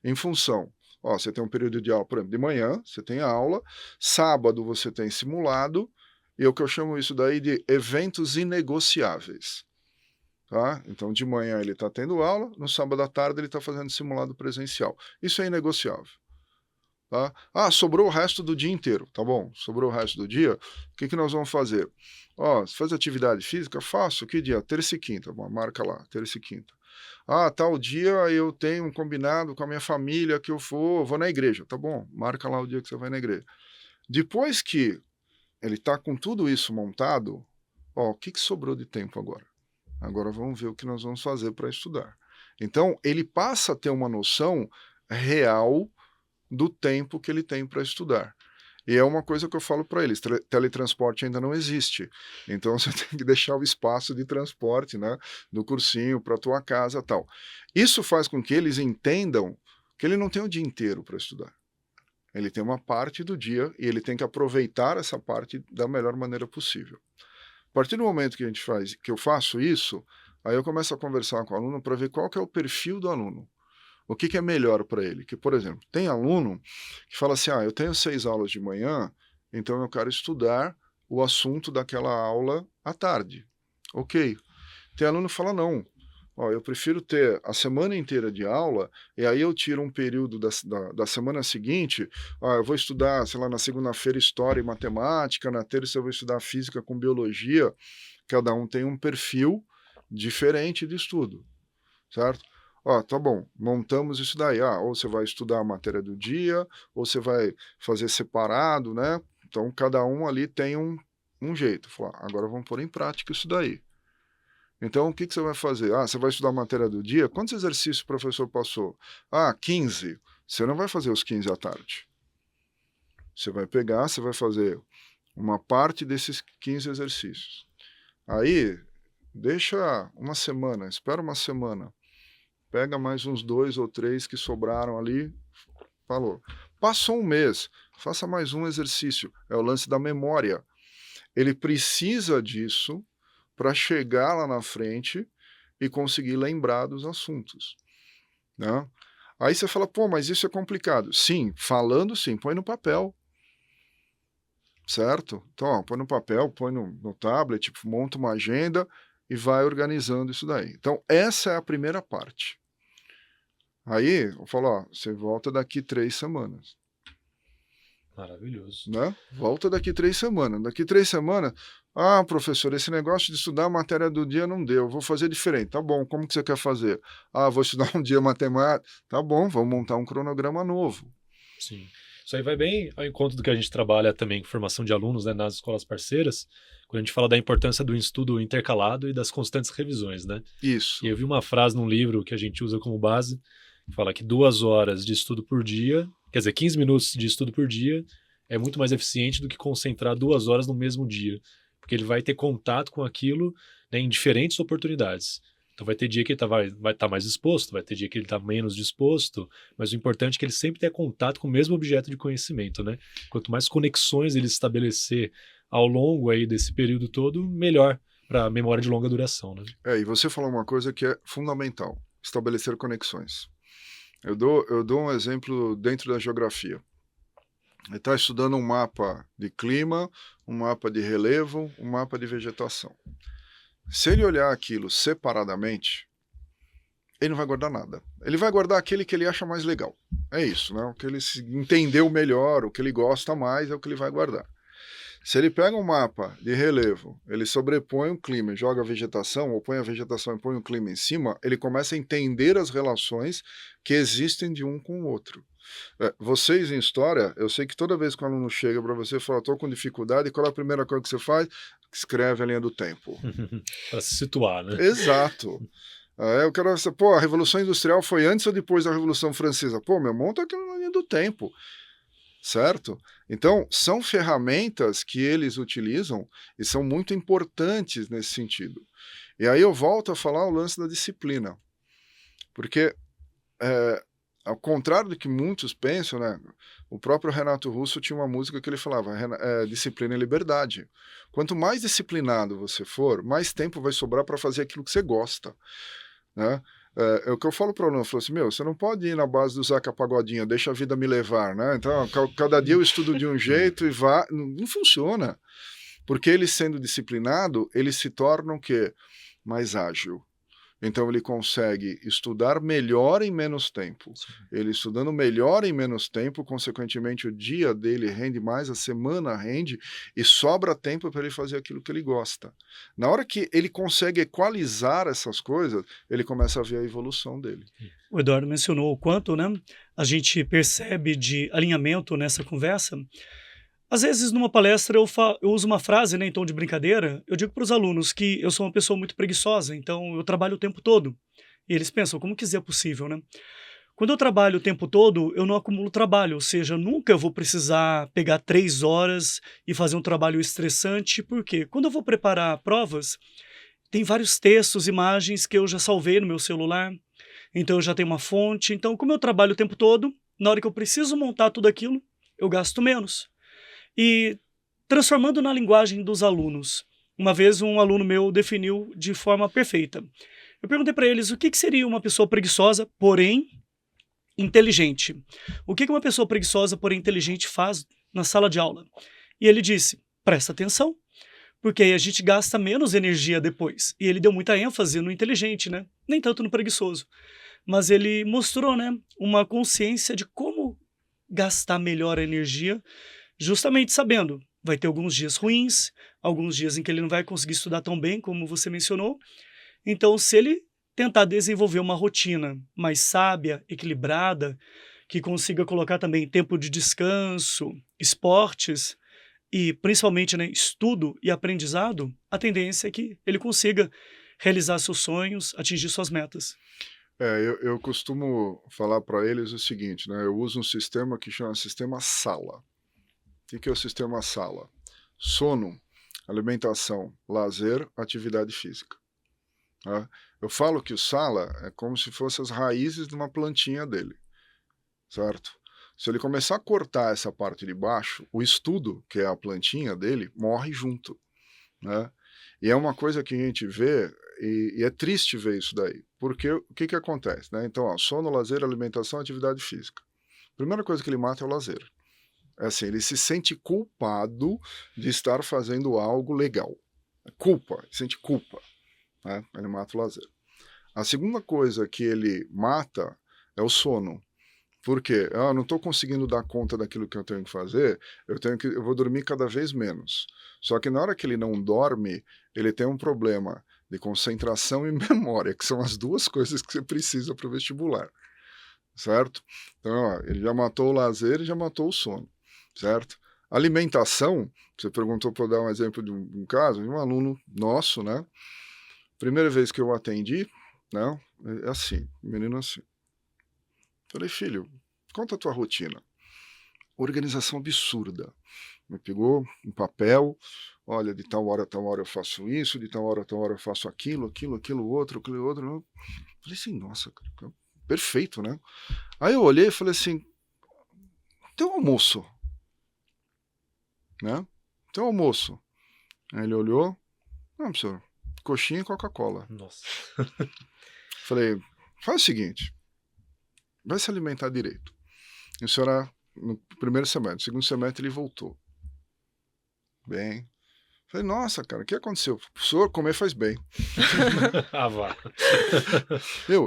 em função, ó, você tem um período de aula, por exemplo, de manhã, você tem aula, sábado você tem simulado, e o que eu chamo isso daí de eventos inegociáveis. Tá? Então de manhã ele está tendo aula, no sábado à tarde ele está fazendo simulado presencial. Isso é inegociável. Tá? Ah, sobrou o resto do dia inteiro, tá bom, sobrou o resto do dia, o que nós vamos fazer? Ó, você faz atividade física? Faço, que dia? Terça e quinta, bom, marca lá, terça e quinta. Ah, tal dia eu tenho um combinado com a minha família que eu vou na igreja, tá bom, marca lá o dia que você vai na igreja. Depois que ele tá com tudo isso montado, ó, o que sobrou de tempo agora? Agora vamos ver o que nós vamos fazer para estudar. Então, ele passa a ter uma noção real do tempo que ele tem para estudar. E é uma coisa que eu falo para eles, teletransporte ainda não existe, então você tem que deixar o espaço de transporte, né, do cursinho para a tua casa e tal. Isso faz com que eles entendam que ele não tem o dia inteiro para estudar. Ele tem uma parte do dia e ele tem que aproveitar essa parte da melhor maneira possível. A partir do momento que eu faço isso, aí eu começo a conversar com o aluno para ver qual que é o perfil do aluno. O que é melhor para ele? Que, por exemplo, tem aluno que fala assim, eu tenho 6 aulas de manhã, então eu quero estudar o assunto daquela aula à tarde. Ok. Tem aluno que fala, não, ó, eu prefiro ter a semana inteira de aula, e aí eu tiro um período da semana seguinte, eu vou estudar, sei lá, na segunda-feira História e Matemática, na terça eu vou estudar Física com Biologia, cada um tem um perfil diferente de estudo, certo? Ó, tá bom, montamos isso daí. Ou você vai estudar a matéria do dia, ou você vai fazer separado, né? Então, cada um ali tem um jeito. Falar, agora vamos pôr em prática isso daí. Então, o que você vai fazer? Você vai estudar a matéria do dia? Quantos exercícios o professor passou? 15. Você não vai fazer os 15 à tarde. Você vai pegar, você vai fazer uma parte desses 15 exercícios. Aí, deixa uma semana, espera uma semana. Pega mais uns 2 ou 3 que sobraram ali, falou. Passou um mês, faça mais um exercício. É o lance da memória. Ele precisa disso para chegar lá na frente e conseguir lembrar dos assuntos. Né? Aí você fala, pô, mas isso é complicado. Sim, falando sim, põe no papel. Certo? Então, põe no papel, põe no tablet, monta uma agenda e vai organizando isso daí. Então, essa é a primeira parte. Aí, eu falo, você volta daqui 3 semanas. Maravilhoso. Né? Volta daqui 3 semanas. Daqui 3 semanas, professor, esse negócio de estudar a matéria do dia não deu, vou fazer diferente. Tá bom, como que você quer fazer? Vou estudar um dia matemática. Tá bom, vamos montar um cronograma novo. Sim. Isso aí vai bem ao encontro do que a gente trabalha também com formação de alunos, né, nas escolas parceiras, quando a gente fala da importância do estudo intercalado e das constantes revisões, né? Isso. E eu vi uma frase num livro que a gente usa como base, que fala que 2 horas de estudo por dia, quer dizer, 15 minutos de estudo por dia, é muito mais eficiente do que concentrar 2 horas no mesmo dia. porque ele vai ter contato com aquilo, né, em diferentes oportunidades. Então vai ter dia que ele vai estar mais disposto, vai ter dia que ele está menos disposto, mas o importante é que ele sempre tenha contato com o mesmo objeto de conhecimento, né? Quanto mais conexões ele estabelecer ao longo aí desse período todo, melhor para a memória de longa duração, né? E você falou uma coisa que é fundamental, estabelecer conexões. Eu dou um exemplo dentro da geografia. Ele está estudando um mapa de clima, um mapa de relevo, um mapa de vegetação. Se ele olhar aquilo separadamente, ele não vai guardar nada. Ele vai guardar aquele que ele acha mais legal. É isso, né? O que ele entendeu melhor, o que ele gosta mais é o que ele vai guardar. Se ele pega um mapa de relevo, ele sobrepõe o clima e joga a vegetação, ou põe a vegetação e põe o clima em cima, ele começa a entender as relações que existem de um com o outro. Vocês em história, eu sei que toda vez que o aluno chega para você e fala, estou com dificuldade, qual é a primeira coisa que você faz? Escreve a linha do tempo. Para se situar, né? Exato. Eu quero a Revolução Industrial foi antes ou depois da Revolução Francesa? Monta aquilo na linha do tempo. Certo? Então, são ferramentas que eles utilizam e são muito importantes nesse sentido. E aí eu volto a falar o lance da disciplina. Porque, ao contrário do que muitos pensam, né, o próprio Renato Russo tinha uma música que ele falava, disciplina e liberdade. Quanto mais disciplinado você for, mais tempo vai sobrar para fazer aquilo que você gosta. Né? É o que eu falo para o aluno, eu falo assim, você não pode ir na base do Zeca Pagodinho, deixa a vida me levar, né? Então, cada dia eu estudo de um jeito e não funciona. Porque ele sendo disciplinado, ele se torna o quê? Mais ágil. Então ele consegue estudar melhor em menos tempo. Ele estudando melhor em menos tempo, consequentemente o dia dele rende mais, a semana rende e sobra tempo para ele fazer aquilo que ele gosta. Na hora que ele consegue equalizar essas coisas, ele começa a ver a evolução dele. O Eduardo mencionou o quanto, né, a gente percebe de alinhamento nessa conversa. Às vezes, numa palestra, eu uso uma frase, né, em tom de brincadeira. Eu digo para os alunos que eu sou uma pessoa muito preguiçosa, então eu trabalho o tempo todo. E eles pensam, como que isso é possível, né? Quando eu trabalho o tempo todo, eu não acumulo trabalho, ou seja, nunca eu vou precisar pegar 3 horas e fazer um trabalho estressante, porque quando eu vou preparar provas, tem vários textos, imagens que eu já salvei no meu celular, então eu já tenho uma fonte. Então, como eu trabalho o tempo todo, na hora que eu preciso montar tudo aquilo, eu gasto menos. E transformando na linguagem dos alunos, uma vez um aluno meu definiu de forma perfeita. Eu perguntei para eles o que seria uma pessoa preguiçosa, porém inteligente. O que uma pessoa preguiçosa, porém inteligente faz na sala de aula? E ele disse, presta atenção, porque aí a gente gasta menos energia depois. E ele deu muita ênfase no inteligente, né? Nem tanto no preguiçoso. Mas ele mostrou, né, uma consciência de como gastar melhor a energia, justamente sabendo, vai ter alguns dias ruins, alguns dias em que ele não vai conseguir estudar tão bem, como você mencionou. Então, se ele tentar desenvolver uma rotina mais sábia, equilibrada, que consiga colocar também tempo de descanso, esportes e, principalmente, né, estudo e aprendizado, a tendência é que ele consiga realizar seus sonhos, atingir suas metas. Eu costumo falar para eles o seguinte, né? Eu uso um sistema que chama sistema SALA. O que é o sistema SALA? Sono, alimentação, lazer, atividade física. Tá? Eu falo que o SALA é como se fossem as raízes de uma plantinha dele, certo? Se ele começar a cortar essa parte de baixo, o estudo, que é a plantinha dele, morre junto, né? E é uma coisa que a gente vê, e é triste ver isso daí, porque o que acontece, né? Então, sono, lazer, alimentação, atividade física. A primeira coisa que ele mata é o lazer. É assim, ele se sente culpado de estar fazendo algo legal. Culpa, sente culpa, né? Ele mata o lazer. A segunda coisa que ele mata é o sono. Por quê? Eu não estou conseguindo dar conta daquilo que eu tenho que fazer, eu vou dormir cada vez menos. Só que na hora que ele não dorme, ele tem um problema de concentração e memória, que são as duas coisas que você precisa para o vestibular, certo? Então, ele já matou o lazer e já matou o sono, certo? Alimentação, você perguntou para eu dar um exemplo de um caso, de um aluno nosso, né? Primeira vez que eu atendi, né? É assim, menino assim. Falei, filho, conta a tua rotina. Organização absurda. Me pegou um papel, olha, de tal hora a tal hora eu faço isso, de tal hora a tal hora eu faço aquilo outro. Eu falei assim, nossa, cara, perfeito, né? Aí eu olhei e falei assim, tem um almoço, né? Tem um almoço. Aí ele olhou, não, senhor, coxinha e Coca-Cola. Nossa. Falei, faz o seguinte, vai se alimentar direito. E o senhor, no primeiro semestre, no segundo semestre ele voltou. Bem. Falei, nossa, cara, o que aconteceu? O senhor comer faz bem. Ah, vá.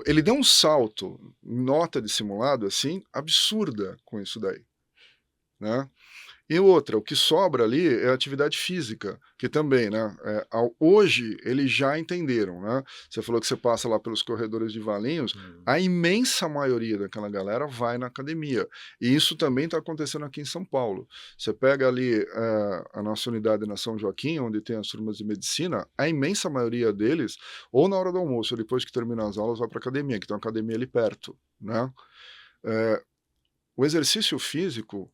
Ele deu um salto, nota de simulado, assim, absurda com isso daí, né? E outra, o que sobra ali é a atividade física, que também, né? Hoje eles já entenderam, né? Você falou que você passa lá pelos corredores de Valinhos, a imensa maioria daquela galera vai na academia. E isso também está acontecendo aqui em São Paulo. Você pega ali a nossa unidade na São Joaquim, onde tem as turmas de medicina, a imensa maioria deles, ou na hora do almoço, ou depois que termina as aulas, vai para a academia, que tem uma academia ali perto, né? O exercício físico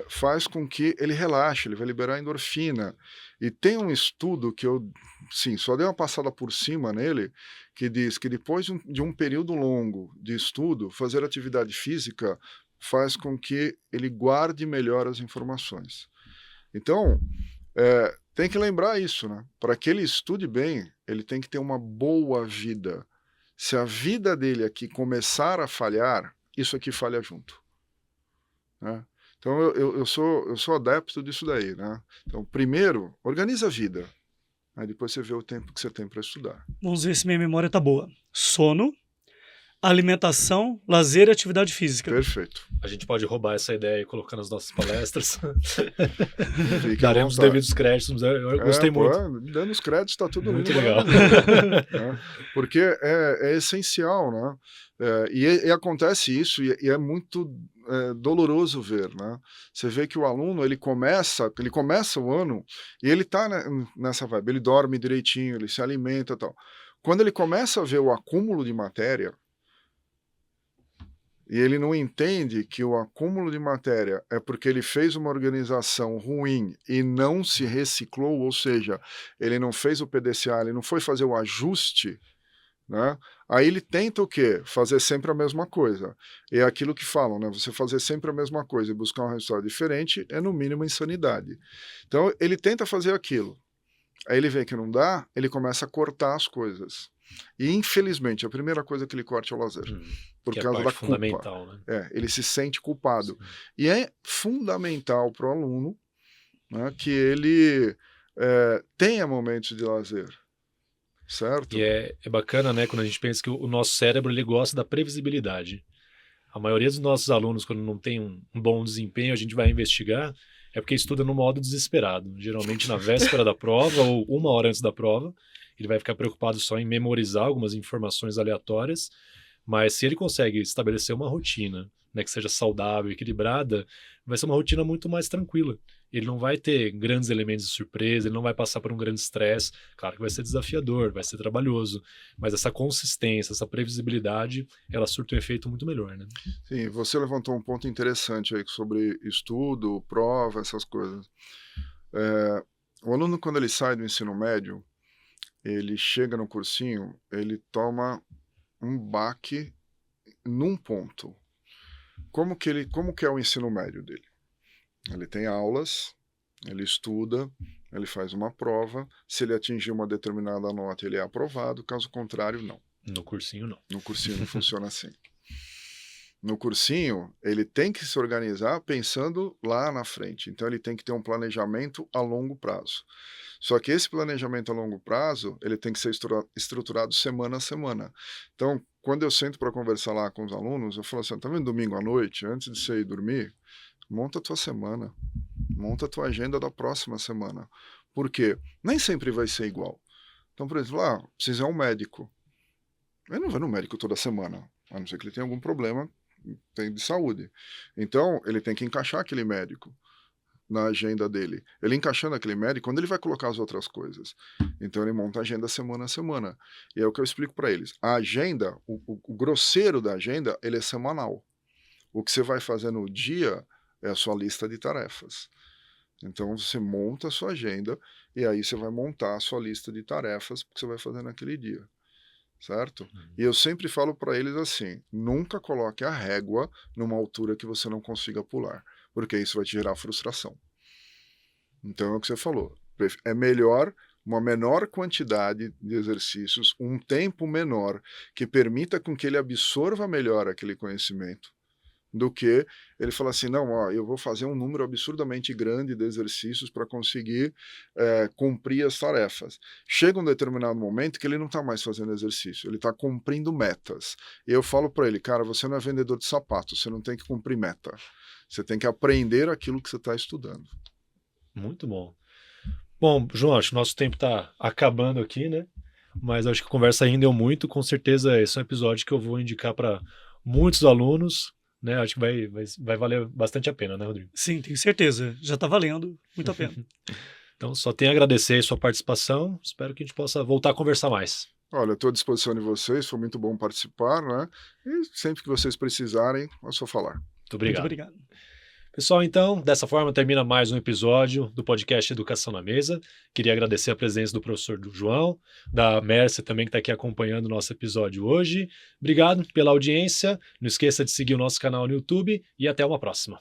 faz com que ele relaxe, ele vai liberar endorfina. E tem um estudo que eu, sim, só dei uma passada por cima nele, que diz que depois de um período longo de estudo, fazer atividade física faz com que ele guarde melhor as informações. Então, tem que lembrar isso, né? Para que ele estude bem, ele tem que ter uma boa vida. Se a vida dele aqui começar a falhar, isso aqui falha junto, né? Então eu sou adepto disso daí, né? Então, primeiro, organiza a vida. Aí depois você vê o tempo que você tem para estudar. Vamos ver se minha memória tá boa. Sono, alimentação, lazer e atividade física. Perfeito. A gente pode roubar essa ideia e colocar nas nossas palestras. Fique à Daremos os vontade. devidos créditos. Eu gostei muito. Dando os créditos, tá tudo Muito lindo, legal. né? Porque é essencial, né? E acontece isso, e é muito doloroso ver, né? Você vê que o aluno, ele começa o ano e ele tá nessa vibe, ele dorme direitinho, ele se alimenta e tal. Quando ele começa a ver o acúmulo de matéria, e ele não entende que o acúmulo de matéria é porque ele fez uma organização ruim e não se reciclou, ou seja, ele não fez o PDCA, ele não foi fazer o ajuste, né? Aí ele tenta o quê? Fazer sempre a mesma coisa. E é aquilo que falam, né? Você fazer sempre a mesma coisa e buscar um resultado diferente é, no mínimo, insanidade. Então, ele tenta fazer aquilo. Aí ele vê que não dá, ele começa a cortar as coisas. E, infelizmente, a primeira coisa que ele corta é o lazer. Por Que causa é a da parte culpa. fundamental, né? Ele se sente culpado. Sim. E é fundamental para o aluno, né, que ele tenha momentos de lazer. Certo? E é bacana, né, quando a gente pensa que o nosso cérebro ele gosta da previsibilidade. A maioria dos nossos alunos, quando não tem um bom desempenho, a gente vai investigar, é porque estuda no modo desesperado. Geralmente na véspera da prova ou uma hora antes da prova, ele vai ficar preocupado só em memorizar algumas informações aleatórias, mas se ele consegue estabelecer uma rotina, né, que seja saudável, equilibrada, vai ser uma rotina muito mais tranquila. Ele não vai ter grandes elementos de surpresa, ele não vai passar por um grande estresse. Claro que vai ser desafiador, vai ser trabalhoso, mas essa consistência, essa previsibilidade, ela surte um efeito muito melhor, né? Sim, você levantou um ponto interessante aí sobre estudo, prova, essas coisas. O aluno, quando ele sai do ensino médio, ele chega no cursinho, ele toma um baque num ponto. Como que é o ensino médio dele? Ele tem aulas, ele estuda, ele faz uma prova, se ele atingir uma determinada nota, ele é aprovado, caso contrário, não. No cursinho, não. No cursinho não funciona assim. No cursinho, ele tem que se organizar pensando lá na frente, então ele tem que ter um planejamento a longo prazo. Só que esse planejamento a longo prazo, ele tem que ser estruturado semana a semana. Então, quando eu sento para conversar lá com os alunos, eu falo assim, tá vendo domingo à noite, antes de você ir dormir, monta a tua semana, monta a tua agenda da próxima semana. Por quê? Nem sempre vai ser igual. Então, por exemplo, precisa ir um médico. Ele não vai no médico toda semana, a não ser que ele tenha algum problema de saúde. Então, ele tem que encaixar aquele médico na agenda dele. Ele encaixando aquele médico, quando ele vai colocar as outras coisas. Então, ele monta a agenda semana a semana. E é o que eu explico para eles. A agenda, o grosseiro da agenda, ele é semanal. O que você vai fazer no dia é a sua lista de tarefas. Então você monta a sua agenda e aí você vai montar a sua lista de tarefas que você vai fazer naquele dia, certo? E eu sempre falo para eles assim, nunca coloque a régua numa altura que você não consiga pular, porque isso vai te gerar frustração. Então é o que você falou, é melhor uma menor quantidade de exercícios, um tempo menor, que permita com que ele absorva melhor aquele conhecimento, do que ele falar assim, não, ó, eu vou fazer um número absurdamente grande de exercícios para conseguir cumprir as tarefas. Chega um determinado momento que ele não está mais fazendo exercício, ele está cumprindo metas. E eu falo para ele, cara, você não é vendedor de sapatos, você não tem que cumprir meta. Você tem que aprender aquilo que você está estudando. Muito bom. Bom, João, acho que o nosso tempo está acabando aqui, né? Mas acho que a conversa rendeu muito. Com certeza esse é um episódio que eu vou indicar para muitos alunos, né? Acho que vai valer bastante a pena, né, Rodrigo? Sim, tenho certeza. Já está valendo muito a pena. Então, só tenho a agradecer a sua participação. Espero que a gente possa voltar a conversar mais. Olha, estou à disposição de vocês, foi muito bom participar, né? E sempre que vocês precisarem, é só falar. Muito obrigado. Muito obrigado. Pessoal, então, dessa forma termina mais um episódio do podcast Educação na Mesa. Queria agradecer a presença do professor João, da Mércia também que está aqui acompanhando o nosso episódio hoje. Obrigado pela audiência, não esqueça de seguir o nosso canal no YouTube e até uma próxima.